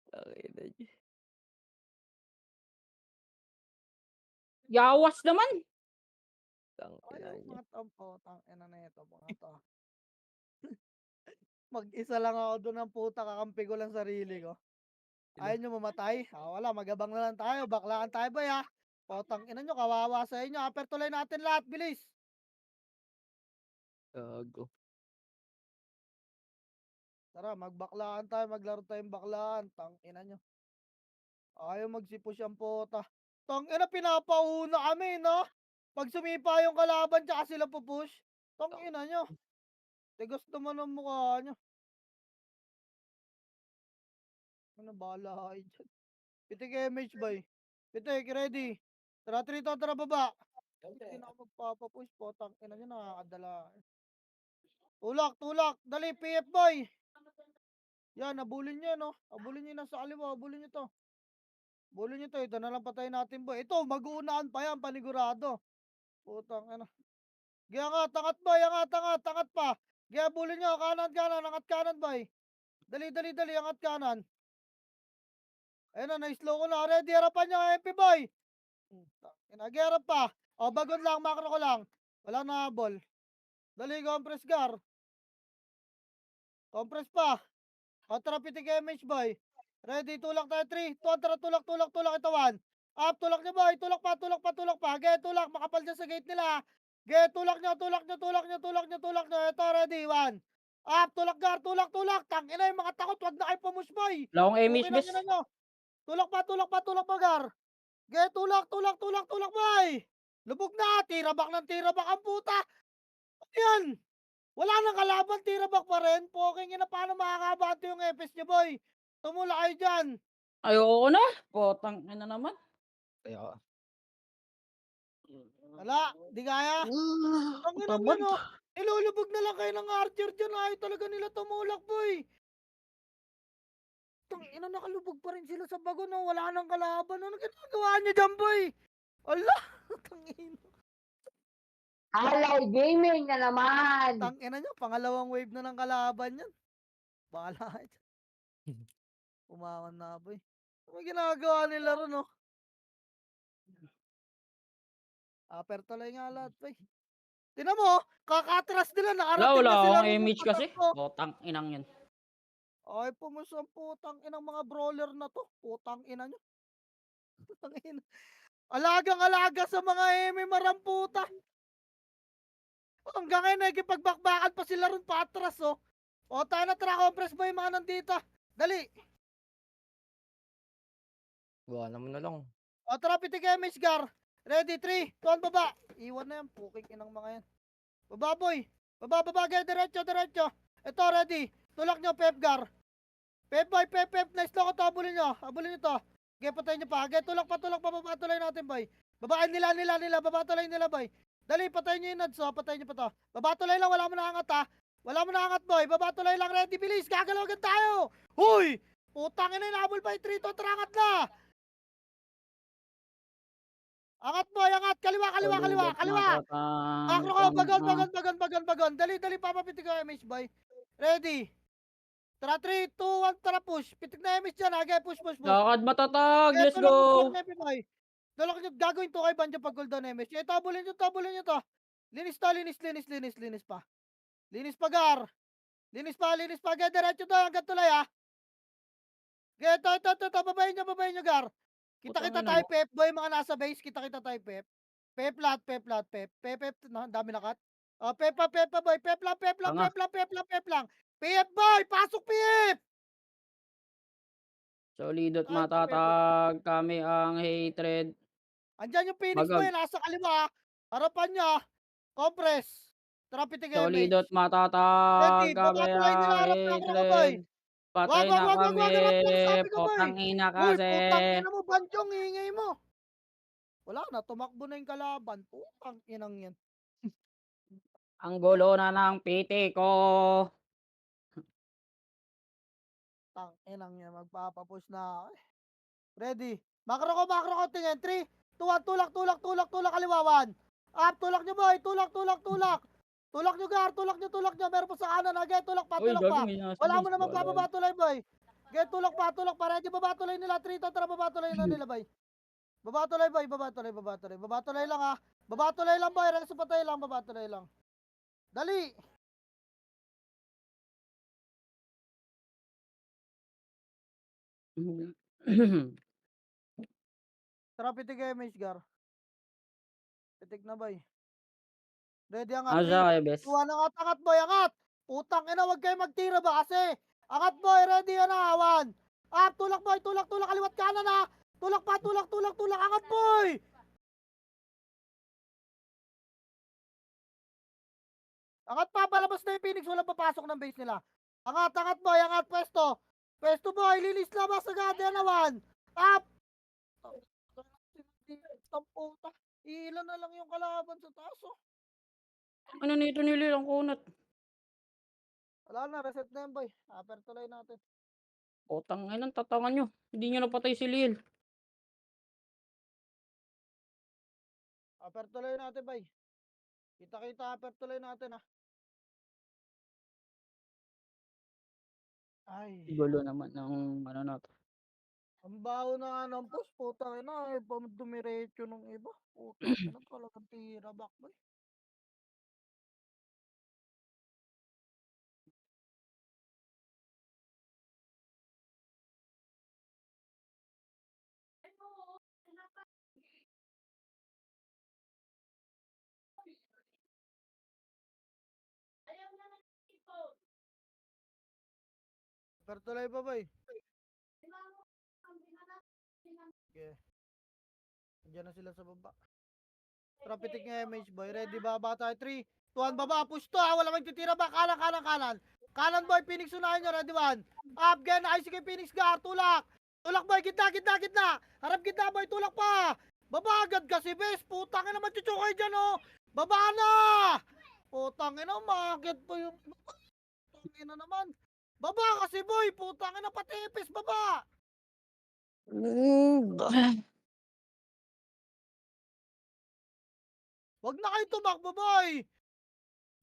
Tangina niya. Yawas naman. Tangina Ayaw, niya. mga tampotang ina na ito, mga to. Mag-isa lang ako doon ng puta, kakampi ko lang sarili ko. Sino? Ayaw nyo mamatay? Wala, magabang na lang tayo. Baklaan tayo ba ya? Potang ina nyo, kawawa sa inyo. Upper tuloy natin lahat, bilis. Gago. Tara, magbaklaan tayo, maglaro tayong baklaan. Tang ina nyo. Ayaw magsipush ang puta. Tangina pinapauna kami, no? Pag sumipa yung kalaban tsaka sila pupush. Tangina nyo. Tigas naman ang mukha nyo. Ano bahala kayo dyan. Pitik MH bay. Pitik, ready. Tara, trito, tara baba. Hindi na ako magpapapush po. Tangina nyo, nakakadala. Tulak, tulak. Dali, PF boy. Yan, nabulin nyo, no? Abulin nyo yung nasa kaliwa. Abulin nyo to. Abulin nyo to. Ito na lang patayin natin, boy. Ito, mag-uunaan pa yan, panigurado. Putang, ano. Gaya nga, tangat, boy. Angat, angat, tangat pa. Gaya, abulin nyo. Kanan, kanan. Angat kanan, boy. Dali, dali, dali. Angat kanan. Ayun na, na-slow ko na. Ready, harapan nyo, MP, boy. Nag-harap pa. O, bagon lang, makro ko lang. Wala na ball. Dali, compress gar. Compress pa. O, tara, pitik MH, boy. Ready, tulak tayo, 3, 2, tara, tulak, tulak, tulak, ito, 1. Up, tulak nyo, boy. Tulak pa, tulak pa, tulak pa. Ge, tulak, makapal dyan sa gate nila. Ge, tulak nyo, tulak nyo, tulak nyo, tulak nyo, tulak nyo. Ito, ready, 1. Up, tulak gar, tulak, tulak. Tangina yung mga takot, wag na kayo pumush, boy. Wala akong MH, Okay na, bes. nyo. Tulak pa, tulak pa, tulak pa, gar. Ge, tulak, tulak, tulak, tulak, boy. Lubog na, tirabak ng tirabak ang puta. Ano yan? Wala nang kalaban, tirabak pa rin. Poking ina, paano makakabato yung epes nyo, boy? Tumula kayo dyan. Ayoko na. Putang ina naman. Kaya, Wala, di kaya. Ang ina tamad. nyo, ilulubog na lang kayo ng archer dyan. Ayaw talaga nila tumulak, boy. Tang ina, nakalubog pa rin sila sa bago, no? Wala nang kalaban. Ano ginagawa nyo dyan, boy? Allah, tangina. Alay gaming na naman. Tangina nyo, pangalawang wave na ng kalaban yan. Bahala kayo dyan. Umakan na, boy. Ano ginagawa nila ron, no? Upper tuloy nga lahat, boy. Tinan mo, kakatras nila, Wala, nakarating wala na sila akong ron ng MH kasi. patakbo. Putang inang yan. Ay, pumus ang putang inang mga brawler na to. Putang ina nyo. Putang ina. Alagang-alaga sa mga MMR ang puta. Hanggang ngayon, nakikipagbakbakan pa sila ron patras, oh. O, tayo na, tara, compress boy, mga nandito. Dali. gawa naman na lang. O, tara, pitik MH, gar. Ready, 3, 2, baba. Iwan na yan, puking inang mga yan. Baba, boy. Baba, baba, gaya, diretso, diretso. Ito, ready. Tulak nyo, pep, gar. Pep, boy, pep, pep. Nice lock ito, abulin nyo. Abulin nyo to. Gaya, patayin nyo pa. Gaya, tulak pa, babatuloy natin, boy. Babaan nila, babatuloy nila, boy. Dali, patayin nyo yung nads, oh. Patayin nyo pa to. Babatuloy lang, wala mo naangat, ha. Wala mo naangat, boy. Babatuloy lang, ready, bilis. Gagalawagan tayo. Huy! Putang ina, inabol pa yung 3, tarangat na. Angat, boy, angat. Kaliwa, kaliwa, kaliwa, kaliwa. Makro ka, bagon. Dali, papapitik ko MH, boy. Ready. Tara, 3, 2, 1, tara, push. Pitik na MH dyan, ha. Push. Lakad matatag. Kaya Let's tulak nyo, go. tulak nyo, boy. Tulak nyo, gagawin to kay Banjo pag cooldown MH. Eh, tabulin nyo to. Linis to, linis pa. Linis pa, gar. Linis pa. Kaya diretso to, hanggang tulay, ha. Kaya ito, babayin nyo, gar. Kita Putang ina tayo, mo. Pep, boy, mga nasa base, kita tayo, Pep. Pep, no, dami na cut. Oh, Pep pa, boy, Pep lang. Tanga. PF, boy, pasok, PF! Solidot Ay, matatag. Kami ang hatred. andyan yung Phoenix, boy, Magag. nasa kaliwa, harapan niya, compress. Tara, pitik MH. Solidot matatag. Ready, Kami babatuloy nila ang harap na ako, boy. hatred. Patay na kami. Wag, harap lang, sabi ko, boy. Putang ina Uy, kasi. putang ina mo, Banjong, ingay mo. Wala na, tumakbo na yung kalaban. Putang inang yan. Ang gulo na ng piti ko. Tang inang yan, magpapapush na ako. Ready. Makro ko, tingin. 3, 2, 1, tulak, kaliwawan. Up, tulak nyo, boy. Tulak. Tulak nyo, gar. Tulak nyo. Meron pa sa kanan, agay. Tulak pa. Uy, gago may nasa Wala base. mo naman Wala. babatuloy, boy. Gaya, tulak pa. Ready, babatuloy nila. 3, 2, tara, babatuloy na nila, boy. Babatuloy, boy. Babatuloy lang, ha. Babatuloy lang, boy. Reso patay lang, babatuloy lang. Dali. Tara, pitig MH, gar. Pitig na, boy. Ready, angat. 3, Asa kayo, bes? 2, 1, angat, boy, angat. Putang ina, wag kayo magtira ba kasi. Angat, boy, ready na, 1. Up, tulak, boy, tulak, kaliwat kanan, ha. Tulak pa, tulak, tulak, tulak. Angat, boy! Angat pa, palabas na yung Phoenix. Walang papasok ng base nila. Angat, angat, boy. Angat, pwesto. Pwesto, boy. Lilis labas agad. Yan naman. Up! Tamputa. Ilan na lang yung kalaban sa taas, oh. Ano nito nililang kunat? Wala na, reset na yan, boy. Upper tuloy natin. Putang ina, tatangan nyo. Hindi nyo napatay si Lil. Upper tuloy natin, boy. Kita-kita, upper tuloy natin, ah. Ay. Gulo naman ng ano na to. Ang baho na nga ng push, putang ina, eh, dumiretso nung iba. Putang ina, talagang tira back, boy. Upper tuloy pa, boy. Okay. Diyan na sila sa baba. Trapitik nga MH, boy. Ready ba ba tayo? 3, 2, 1, baba. Push to, ah. Wala magtitira ba? Kanan, kanan, kanan. Kanan, boy. Phoenix, unahin nyo. Ready, 1. Up, gen. Ay, sige, Phoenix, guard. Tulak. Tulak, boy. Gitna, gitna, gitna. Harap gitna, boy. Tulak pa. Baba agad kasi, bes. Putang ina, magchuchukay dyan, oh. Baba na. Putang ina, umakit po yung... Putang ina naman. Baba kasi, boy. Putang ina, patipis. Baba. Wag na kayo tumakbo, boy.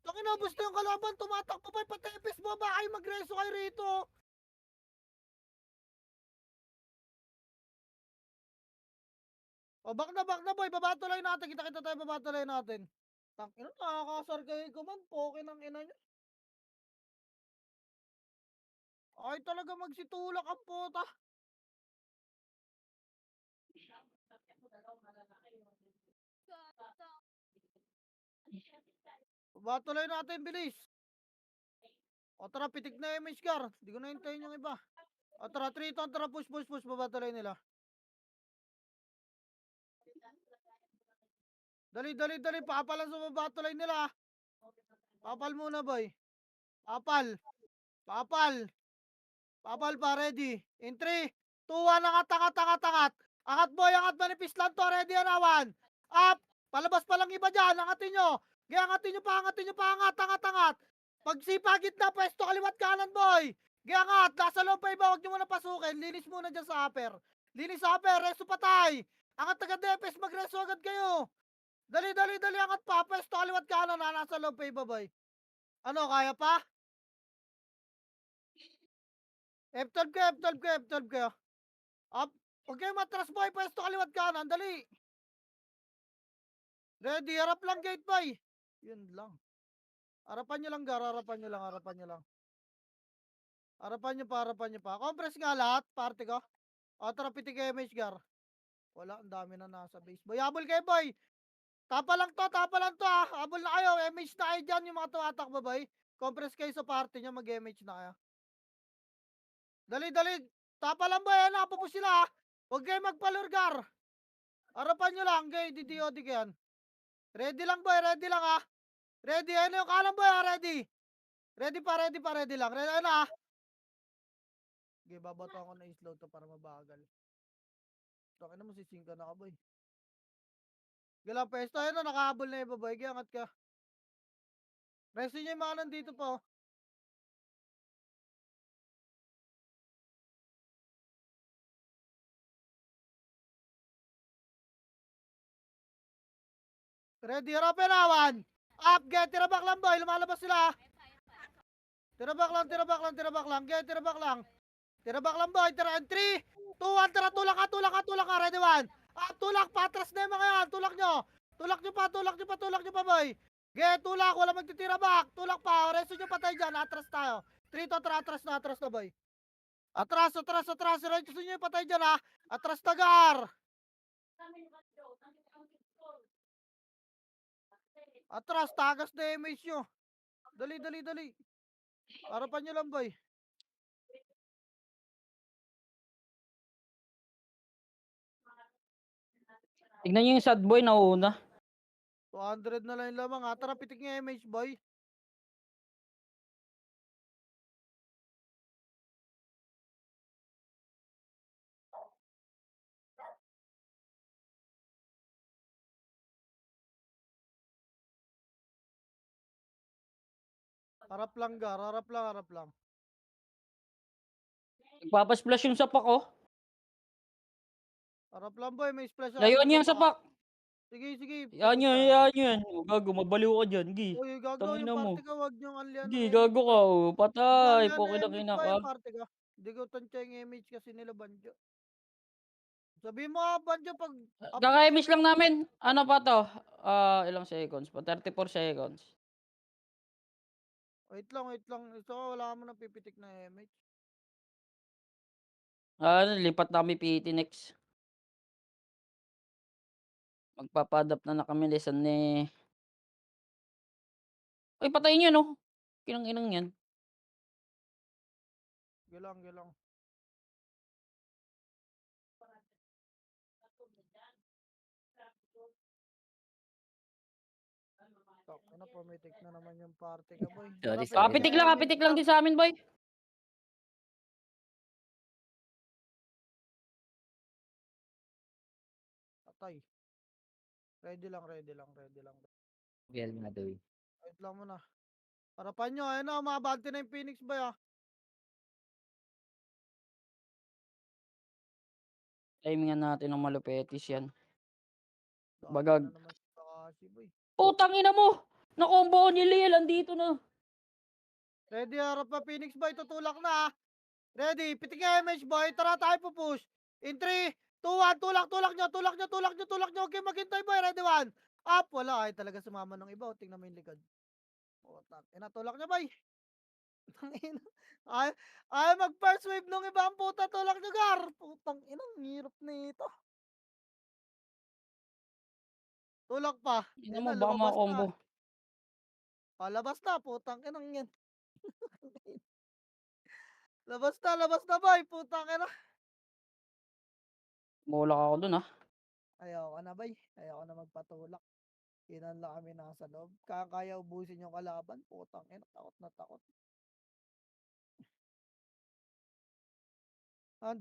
Tangin na, basta yung kalaban, tumatakbo boy, patepis mo ba kayo magreso kayo rito? O, back na boy, babatuloy natin, kita-kita tayo, babatuloy natin. Tangin na, nakakasar kayo kuman, poke ng ina nyo. Ay talaga magsitulak ang puta. Babatuloy natin, bilis. O tara, pitik na image car. Hindi ko na hintayin yung iba. O tara, 3 ton, tara, push, push, push, babatuloy nila. Dali, dali, dali, papalan sa babatuloy nila. Papal muna, boy. Papal. Papal. Papal pa, ready. In 3, 2, 1, angat, angat, angat, angat. Angat, boy, angat, manipis lang to, ready, anawan. Up. Palabas pa lang iba dyan, angatin nyo. Gaya, angatin nyo pa, angatin nyo pa, angat, angat, angat. Pagsipa, gitna, pwesto, kaliwat kanan, boy. Gaya, angat, nasa loob pa iba, huwag nyo muna pasukin. Linis muna dyan sa upper. Linis sa upper, resto patay. Angat agad, DPS, magresto agad kayo. Dali, dali, dali, angat pa, pwesto, kaliwat kanan, nasa loob pa iba, boy. Ano, kaya pa? F12 kayo, F12 kayo, F12 kayo. Up. Huwag kayo matras, boy. Pwesto kaliwat kanan. Dali. Ready. Harap lang, gate, boy. Yun lang. Harapan nyo lang, Gar. Harapan nyo lang, harapan nyo lang. Harapan nyo pa, harapan nyo pa. Compress nga lahat. Party ko. O, tara, pitik kayo, MH, Gar. Wala, ang dami na nasa base. Boy, habol kayo, boy. Tapa lang to, ah. Habol na kayo. MH na kayo dyan, yung mga tumatakbo, boy. Compress kayo sa party nyo, mag-MH na kayo. Dali, dali. Tapa lang, boy. Napapo sila, ah. Huwag kayo magpalurgar. Harapan nyo lang, gay. DDOD ka yan. Ready lang, boy. Ready lang, ah. Ready. Ano yung kalam, boy, ah. Ready. Ready pa, ready pa. Ready lang. Ready na, ah. Okay, babato ako na slow to para mabagal. Taki na, masisingka na ka, boy. Gala, pesto. Ayun na, nakahabol na iba, boy. Kaya angat ka. Resto nyo yung mga nandito po. Ready, harapin na, one. Up, get, tirabak lang, boy. Lumalabas sila. Tirabak lang, tirabak lang, tirabak lang. Get, tirabak lang. Tirabak lang, boy. Tira, 3, 2, 1, tira, tulak ka, tulak ka, tulak ka. Ready, one. Up, tulak, patras na yung mga yan. Tulak nyo. Tulak nyo pa, tulak nyo pa, tulak nyo pa, boy. Get, tulak, wala magtitira back. Tulak pa, resto nyo patay dyan. Atras tayo. 3 to, atras na, boy. Atras, atras, atras. Resto nyo yung patay dyan, ha. Atras tagar. Atras, tagas na image nyo. Dali, dali, dali. Harapan nyo lang, boy. Tignan niyo yung sad boy nauna. 200 na lang yung lamang ha. Tara, pitik niya MH boy. Harap lang gar, harap lang, harap lang. Nagpapa-splash yung sapak oh. Harap lang boy, may splash Layuan niyo yung sa baka. sapak. Sige, sige. Yan Pupunta. yan, yan yan. Oh, gago, mabaliw ka dyan, gi. Uy, gago yung Tangina mo. party ka, wag niyong anlian ng Gi, MH gago ka boy. oh. Wag Patay, niyong poke na MH kina boy ka. yung party ka. Hindi ko tansya yung MH kasi nila Banjo. Sabi mo nga Banjo pag Kaka-miss lang namin. Ano pa to? Ilang seconds pa? 34 seconds. Wait lang, wait lang. So, wala ka mo napipitik na MH. Lipat na kami PT next. Magpapadap na kami lesson ni... Ay, patayin niyo no. Kinang-inang yan. Gilang, gilang. Tok, ano pumitik na naman yung party ka boy. Sorry, Tara, sorry. pitik na MH Kapitik lang ka. din sa amin, boy. Patay. Ready lang, ready lang, ready lang. Real nga daw eh. Wait lang muna. Harapan nyo, ayun na, umabante na yung Phoenix boy ah. Timingan natin ng malupetis yan. Dami Bagag. na naman si Kakashi boy. Putang ina mo! Nakombo ni Liel, andito na. Ready, harap na Phoenix boy, tutulak na ah. Ready, pitik nga MH boy, tara tayo pupush. In 3, 2, 1, tulak, tulak nyo, tulak nyo, tulak nyo, tulak nyo. Okay, maghintay boy, ready 1. Up, wala, ay talaga sumama ng iba. Tingnan mo yung likod. Putak, tulak nyo boy. Tangina. Ay mag first wave nung iba ang puta, tulak nyo gar. Putang ina, ang hirap nito. Tulak pa. Ina Yan mo, na, baka lumabas makakombo. na. Palabas na, putang inang yan. Labas na boy, putang ina. Mulak ako dun ah. Ayaw ka na bay, ayaw ka na magpatulak. Inan lang kami nasa loob. Kaya ubusin yung kalaban, putang ina, takot na takot.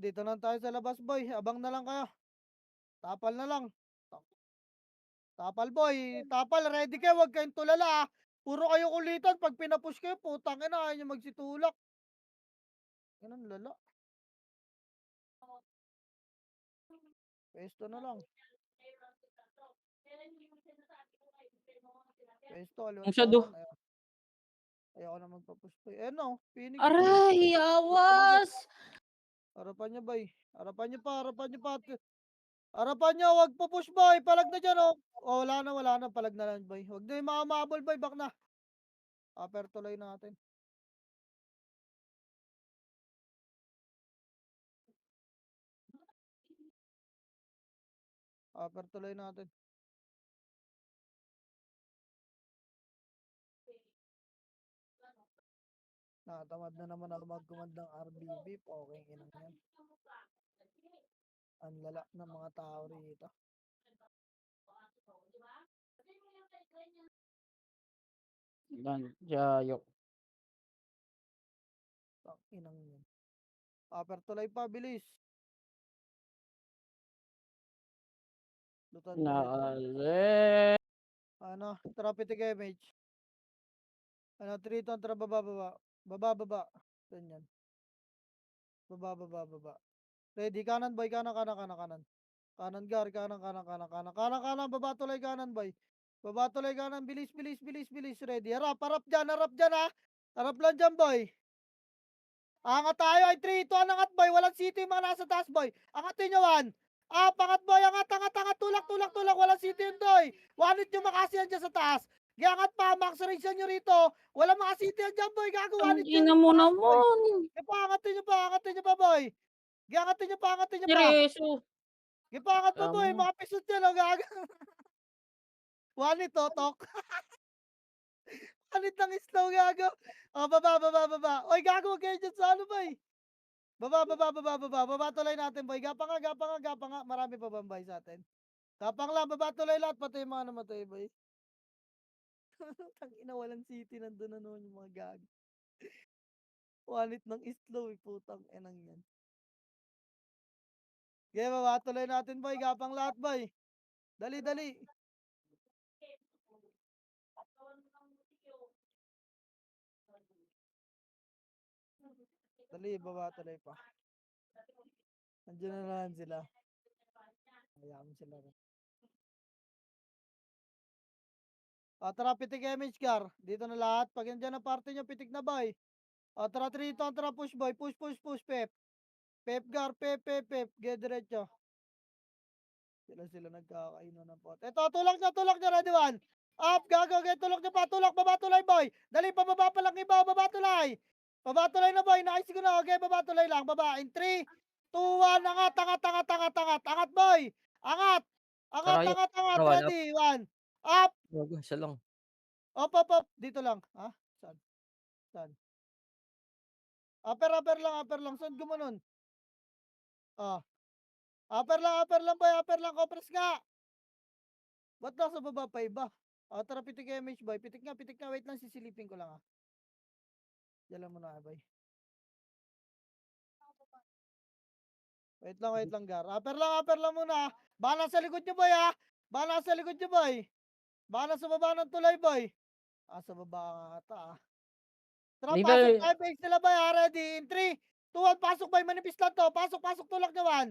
Dito lang tayo sa labas boy, abang na lang kayo. Tapal na lang. Tapal boy, tapal, ready kayo, wag kayong tulala ah. Puro kayo kulitan, pag pinapush kayo, putang ina, ayaw nyo magsitulak. Yan lala. Pesto na lang. Pesto, Ang shadow. kanan. Ayaw na magpapush boy. No, Phoenix. Aray, awas! Harapan nyo boy. Harapan nyo pa, harapan nyo pa. Harapan nyo, wag pupush boy. Palag na dyan oh. Oh, wala na. Palag na lang boy. Wag na yung mga mabol boy, back na. Upper tuloy natin. Upper tuloy natin. Nakatamad na naman ako mag-command ng RBB. Okay, inang yan. Ang lala ng mga tao rito. Jayok. Ang inang yan. Upper tuloy pa, bilis. Lutan ulit. Naale. Ano, trapete kayo, mage. Ano, 3 ton, tara baba. Baba. Ganyan. Baba. Ready, kanan boy, kanan. Kanan gar, kanan, baba tuloy kanan boy. Baba tuloy kanan, bilis. Ready, harap dyan ha. Harap lang dyan boy. Angat tayo, ay 3, 2, angat boy. Walang city yung mga nasa taas boy. Angatin nyo 1. Angat boy, angat. Tulak. Walang city yun boy. One hit yung makasiyan dyan sa taas. Giangat pa, max range nyo rito. Walang mga city yan dyan boy. Gago, one Ang hit yun ina yung mo taas boy. naman. Angatin nyo pa boy. Giangatin nyo pa. Seryoso. Gipangat mo boy, mga pisot yan o gaga. One hit totok. One hit ng slow gago. Baba. Oy gago, huwag kayo dyan sa ano boy. Baba tuloy natin boy. Gapa nga. Marami pa bambay sa atin. Tapang lang, baba tuloy lahat, pati yung mga namatay, boy. Tangina, walang city, nandun na naman yung mga gagi. Wallet ng islo, putang enang yan. Okay, baba tuloy natin, boy. Gapang lahat, boy. Dali, dali. Dali, baba tuloy pa. Nandiyan na naman sila. Hayaan mo sila. Tara, pitik image car. Dito na lahat. Pag nandiyan na party nyo, pitik na, boy. Tara, trito, tara, push, boy. Push, push, push, pep. Pep, gar, pep, pep, pep. Get diretso. Sila nagkakainan ng pot. Ito, tulak nyo, ready one. Up, gago, get, tulak nyo pa, tulak, baba tulay, boy. Dali, pababa pa lang iba, baba tulay. Baba tulay na, boy, nice ko na, okay, baba tulay lang, baba. In 3, 2, 1, angat, angat, angat, angat, angat, angat, boy. Angat, angat, Sarayo. angat, angat, Wala. ready, one. Up, Gago, isa lang. up, dito lang. Ha? Saan? Saan? Upper lang, saan gumanon? Ah, upper lang, boy, upper lang, compress nga. Ba't nasa baba pa iba? Tara, pitik image, boy. Pitik nga, wait lang, sisilipin ko lang, Dala mo na, boy. Wait lang, gar. Upper lang muna. Bala sa likod nyo, boy, Bala sa likod nyo, boy. Bala sa baba ng tulay, boy. Sa baba nga ata, Tara, Di ba, pasok tayo, base nila, boy, Ready? In 3, 2, 1, pasok, boy. Manipis lang to. Pasok, tulak nyo, man.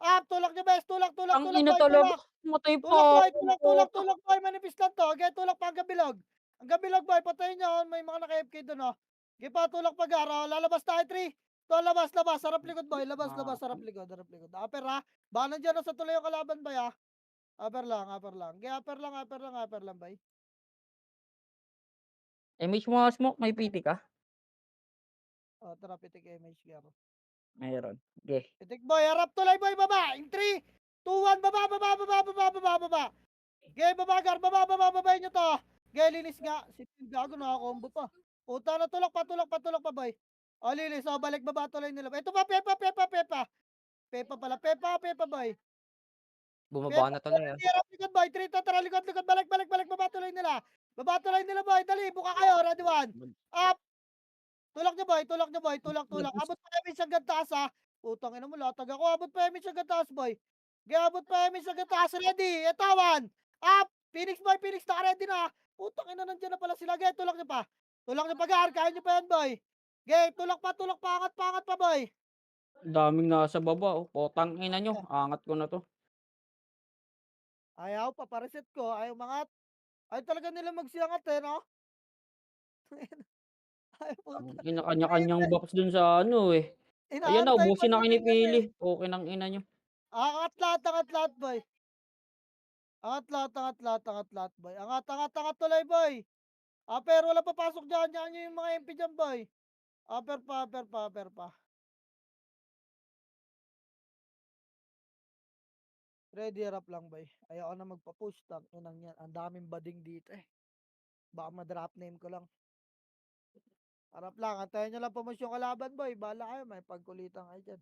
Up, tulak nyo, bes. Tulak, ang ina boy. talaga. Tulak. Matay pa Tulak, boy. ako. Puta. Tulak, boy. Manipis lang to. Okay, tulak pa ang gabilog. Ang gabilog, boy. Patayin nyo. May mga naka-FK doon, Okay pa, tulak pa, gar. Lalabas tayo, 3. Labas. Sarap likod, boy. Labas. Sarap likod. Upper, Baka nandiyan na sa tuloy yung kalaban, boy, Upper lang. Okay, upper lang, boy. Image mo nga smoke, may PT ka? Tara, pitik image, gar. Meron. Okay. Pitik, boy. Harap tuloy, boy. Baba. In 3, 2, 1. Baba. Okay, baba, gar. Baba nyo to. Okay, linis nga. Si Phil, gago, nakakombo pa. Puta na, tulak pa, boy. Linis. Balik, baba tuloy nila. Ito pa, Pepa. Pepa, boy. Bumaba na tuloy, Hirap likod, boy. 3, tara, likod. Balik. Baba tuloy nila, boy. Dali, buka kayo. Ready, one. Up. Tulak nyo, boy. Tulak. Abot pa kami sa taas, Putang ina mo, latag ako. Abot pa kami sa taas, boy. Abot pa kami sa taas. Ready. Ito, one. Up. Phoenix, boy. Naka-ready na. Putang ina, nandiyan na pala sila. Tulak nyo pa. Gar. Kaya nyo pa yan, boy. Tulak pa. Angat pa, boy. Daming nasa baba. Potang ina nyo. Angat ko na to. Ayaw, papareset ko. Ayaw mangat. Ayaw talaga nila magsiangat, no? Ayaw po. Ang ina, kanya-kanyang box dun sa ano, Ayan na, Inaantay pa ubusin na nila yung kinipili. Okay ng ina nyo. Angat lahat, boy. Angat lahat, boy. Angat tuloy, boy. Pero wala papasok dyan. Yan yung mga MP dyan, boy. Upper pa. Ready, harap lang, boy. Ayaw na magpa-push. Inang yan. Ang daming bading dito, Baka ma-drop name ko lang. Harap lang. Antayin nyo lang pumus yung kalaban, boy. Bahala kayo. May pagkulitan kayo dyan.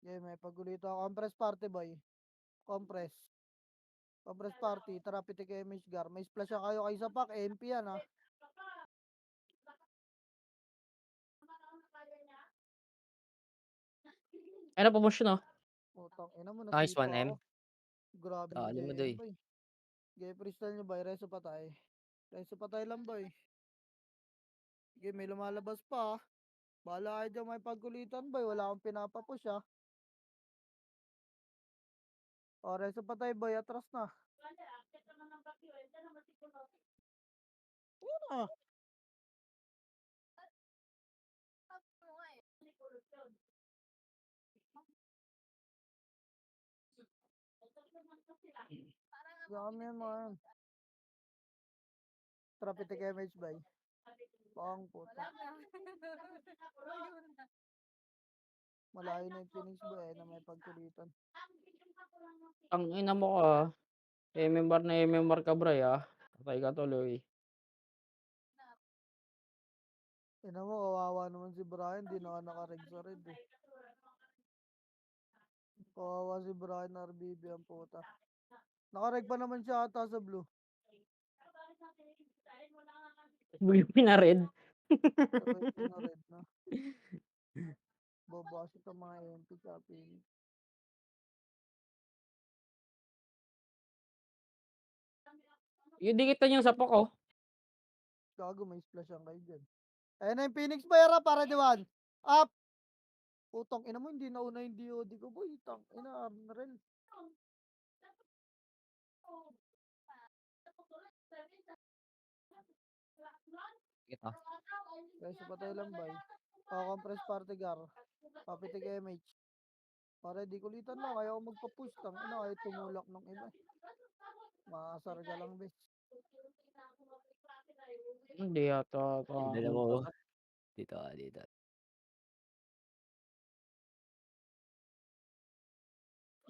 Okay, may pagkulitan. Compress party, boy. Compress party. Tara, pitik image, gar. May splash kayo kay Sapak. MP yan, Ano, promotion, Putang ina mo, Nice nasipa one, M. ako. Grabe yung Dali mo, JM, doy. boy. Okay, freestyle nyo, boy. Reso patay lang, boy. Okay, may lumalabas pa, Bahala kayo dyan may pagkulitan, boy. Wala akong pinapapush, reso patay, boy. Atras na. Yun, Dami yan, mga yan. Traffic image, boy. Pang puta. Malayo na yung Phoenix, boy, na may pagkulitan. Ang ina mo ka. MMR na MMR ka, bray, Patay ka tuloy. Tingnan mo, kawawa naman si Brian, di na naka-reg sa red eh. Kawawa si Brian RBB ang puta. Naka-reg pa naman siya ata sa blue. Blue pinared. Sabay na red na. Babasa sa mga MP sa Phoenix. Yung dikitan yung sa poko. Gago, may splash ang kayo dyan. Ayun na yung Phoenix Bayara para diwan. Up! Putang ina mo, hindi nauna yung DOD ko, boy. Tang ina, Arnrel. Kita. Kaya patay lang bay. Compress party gar. Papitig MH. Para di kulitan lang, ayaw ko magpa-push. Tang ina, ayaw tumulak ng iba. Maasar ka lang, bes. Hindi yata. Yung dalawa. Dito, dito.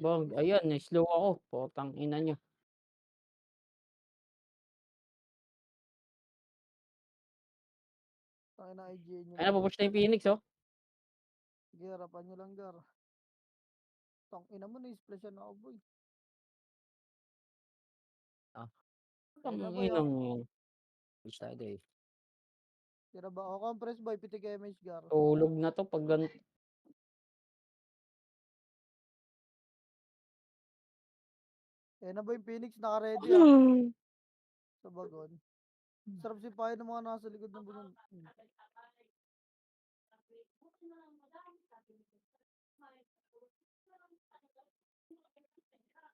Bang, ayan, slow ako. Putang ina nyo. Tang ina, IGA nyo Ay, lang. napupush na yung Phoenix, oh. Sige, harapan nyo lang, gar. Tang ina mo, na-splashan ako, boy. Ang Ayun na, boy, inang yun. Push tayo eh. Tira ba? O, compress boy, pitik MH gar. Tulog na to pag ganito. Ayun na, boy, Phoenix, naka-ready ah. Sa bagon. Sarap si Payo ng mga nasa likod ng bagon.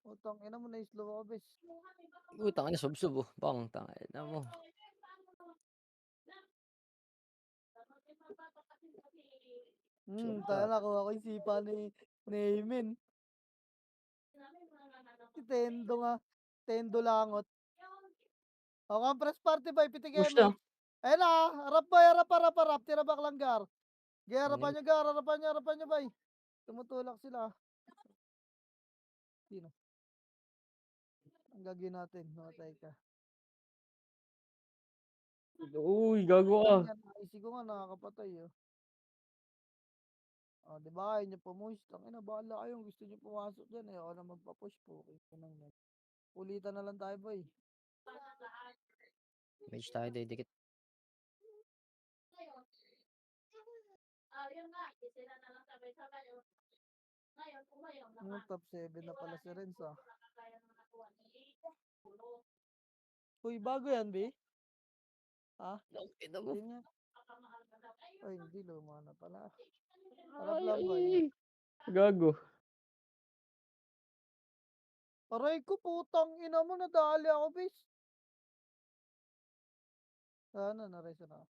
Utang ina mo, na-slow ako, bes. Utang na sub-sub oh. Bang, tangin na mo. Tayo nakuha ko yung sipa ni Emin. Si Tendo nga. Tendo langot. O, compress party boy, pitik Push MH. na. Ayun na, harap boy, harap. Tira bak lang gar. Gaya, harapan nyo gar, harapan nyo boy. Tumutulak sila. Sino? Ang gagawin natin, matay ka. Uy, gago ka. Isi ko nga nakakapatay oh. Oh, di ba? Ayaw nyo pumush. Tangina, bahala kayo. Gusto nyo pumasok dyan eh. Ako na magpa-push po. Ulitan na lang tayo, boy. Mage tayo dikit. Top 7 na pala si Renz ah. Uy, bago yan, B? Ha? Ito mo. Yun nga. Ay, hindi. Luma na pala. Harap lang, boy. Gago. Aray ko, putang ina mo. Nadali ako, bis. Ano, naresa na.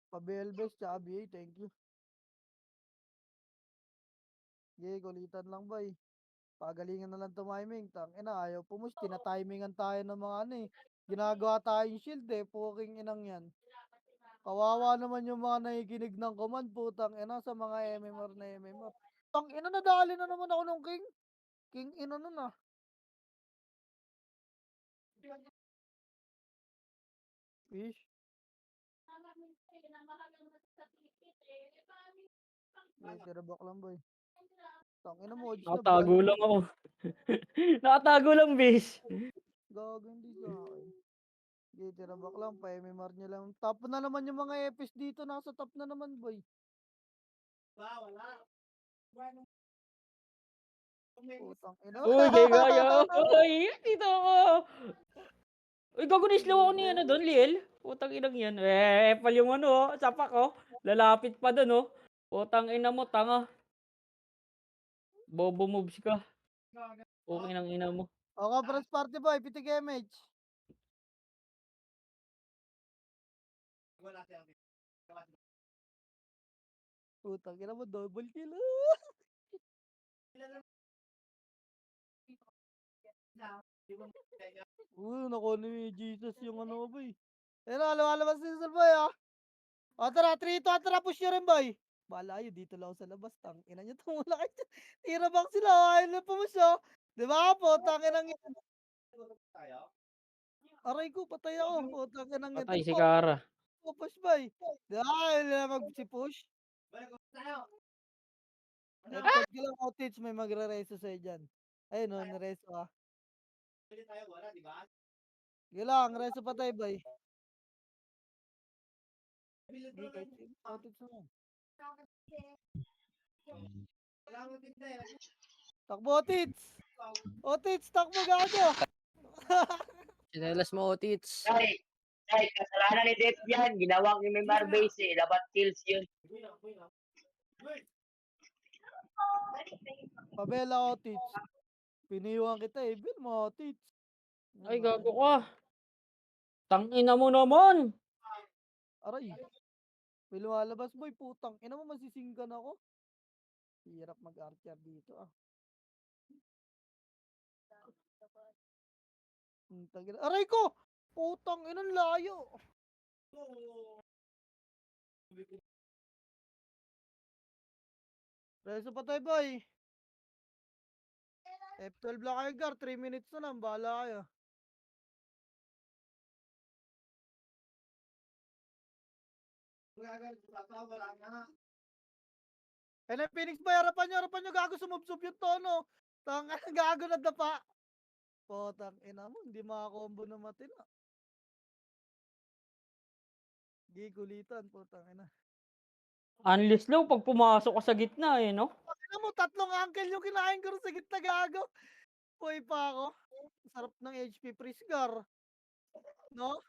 Pa-BLBS, tsaka BA, thank you. Sige, kulitan lang, boy. Pagalingan na lang tumiming. Tang ina, ayaw pumush. Tinatimingan tayo ng mga ano eh. Ginagawa tayong shield eh. Puking inang yan. Kawawa naman yung mga nakikinig ng command. Putang ina sa mga MMR na MMR. Tang ina, nadali na naman ako ng king. King ina nun ah. Fish. Tira back lang, boy. Tang ina mo, odds na Nakatago blind. lang ako. Nakatago lang, bis. Gago, hindi sa akin. Sige, tira back lang. Pa-MMR nyo lang. Top na naman yung mga EPs dito. Nasa top na naman, boy. Putang ina. Uy, gaya. Uy, dito ako. Uy, gago na slow ako ni ano doon, Liel. Putang inang yan. Pal yung ano, oh. Sapak, oh. Lalapit pa doon, oh. Putang ina mo, tanga. Bobo moves ka. Okay nang ina mo. O, conference party boy. Pitik MH. Putang ina mo, double kill. Nakuha ni Jesus yung ano, boy. Ayun, lumalabas din sa boy, ah. O, tara, 3-2, tara, push nyo rin, boy. Bahala kayo, dito lang ako sa labas. Tang ina nyo, tumula kayo. Tira back sila, oh. Ayaw na pumus, oh. Di ba po, tang ina nyo. Aray ko, patay ako. Putang inang yan. Patay si Takbo. Kara. Push bay. Dahil na mag-push. F12 ka lang, outage. May magre-reso sa'yo dyan. Ayun o, nireso ka. Sige lang, reso patay bay. Hindi, kahit outage naman. Takbo, outage. Outage, takbo gago. Tsinelas mo, Otits. Ay, kasalanan ni Dep yan. Ginawang ni Memar Base eh. Dapat kills yun. Pabela, outage. Piniwan kita eh. Bill mo, outage. Ay, gago ka. Tangina mo naman. Aray. May lumalabas boy, putang. Ina mo, masisinggan ako. Hirap mag-archer dito ah. Aray ko! Putang inang layo. Reso patay boy. F12 lang kayo gar, 3 minutes na lang, bahala kayo. Eh na Phoenix boy, harapan nyo, gago sumubsob yung tono. Tanga, gago na dapa. Putang ina mo, hindi makakombo na matina. Gigulitan, putang ina. Unless low pag pumasok ka sa gitna eh, no? Ina mo, 3 uncle yung kinain ko rin sa gitna gago. Puy pa ako. Sarap ng HP Prisgar. No?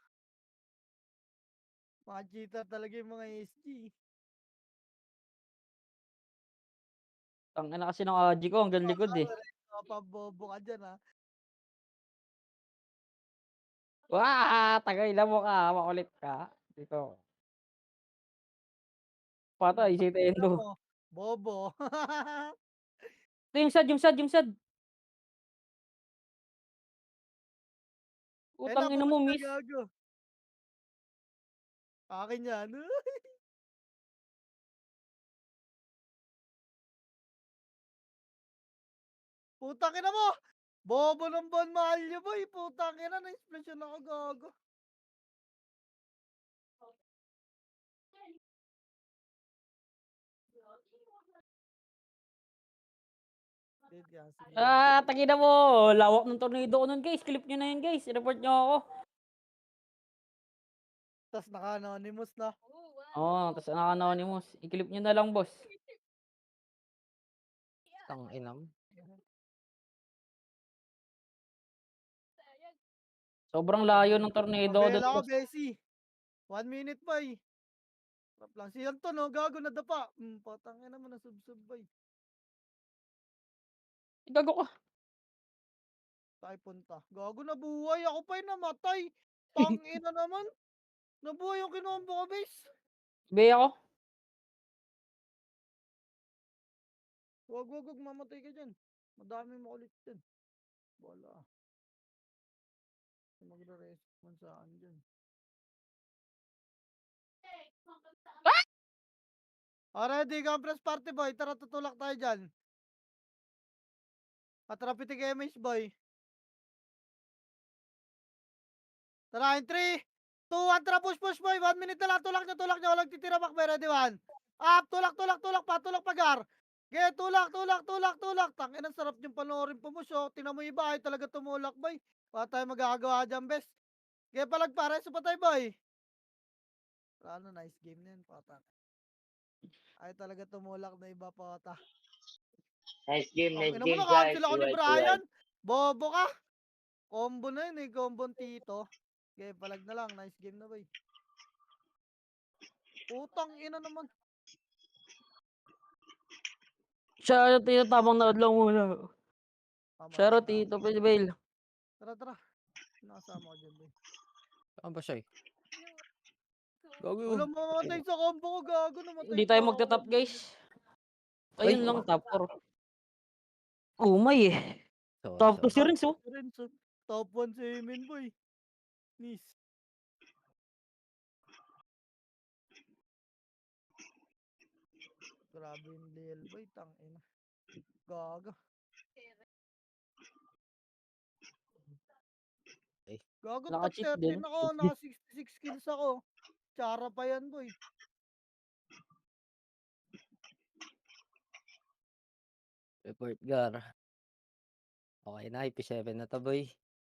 Makita talaga yung mga SG. Tangina kasi ng Aji ko, hanggang likod eh. Pabobo ka dyan ha. Wah! Tagay na mo ka, makulit ka. Dito. Patay si Tendo. Mo, bobo. Ito yung sad. Utang ina mo, miss. Gago. Akin yan. Putang ina mo! Bobo ng Bon Mahalyo boy. Putang ina, na-explosion ako gago. Dead yan, sige. Tangina mo. Lawak ng tornado ko nun, guys. Clip nyo na yun, guys. I-report nyo ako. Tas naka-anonymous na. Oo, tas anonymous. I-clip nyo na lang, boss. Tanginam. Sobrang layo ng tornado ko dun, Pabela ko, boss. Bessie. 1 minute boy. Rap lang. Si Anton, no? Gago na dapa. Putang ina mo, nasubsob boy. Gago ka. Tayo punta. Gago na buhay. Ako pa yung namatay. Tangina naman. Nabuhay yung kinombo ko, base. Be ako. Wag, mamatay ka dyan. Madami makulit dyan. Wala. Magre-respawn saan dyan. Ready, compress party boy. Tara, tutulak tayo dyan. Patrapitik MH boy. Tara, in 3, 2, 1, tara, push boy. 1 minute na lang, tulak nyo. Walang titira bakbe, ready, 1. Up, tulak pa, gar. Okay, tulak. Tangin, ang sarap yung panoorin po mo, so. Tingnan mo iba, ay talaga tumulak, boy. Wala tayo magagawa dyan, best. Okay, palagpare, sa patay, boy. Ano, nice game na yun, pata. Ay talaga tumulak na iba, pata. Nice game, Ang nice ina mo, game, guys. na-cancel ako ni Alright, Brian. alright. Bobo ka. Combo na yun, combo tito. Okay, palag na lang. Nice game na, boy. Putang ina naman. Shoutout Tito, tamang nood lang muna. Tama, Shoutout tama. Tito, Pilbel. Tara. Nakasama ko dyan, boy. Saan ba siya eh? Gago. Wala mamatay sa combo ko, gago. Namatay Hindi pa tayo ako. magta-top, guys. Ay. Ayun lang, top 4. Umay eh. Sorry, Top 2 sorry. si Renz, oh. Top 1 si Emin, boy. Please. Grabe yung Lil, boy. Tangina. Gaga. Gago top Naka-cheat 13 din. ako, naka 66 kills ako. Chara pa yan, boy. Report gar. Okay na, IP7 na 'to, boy.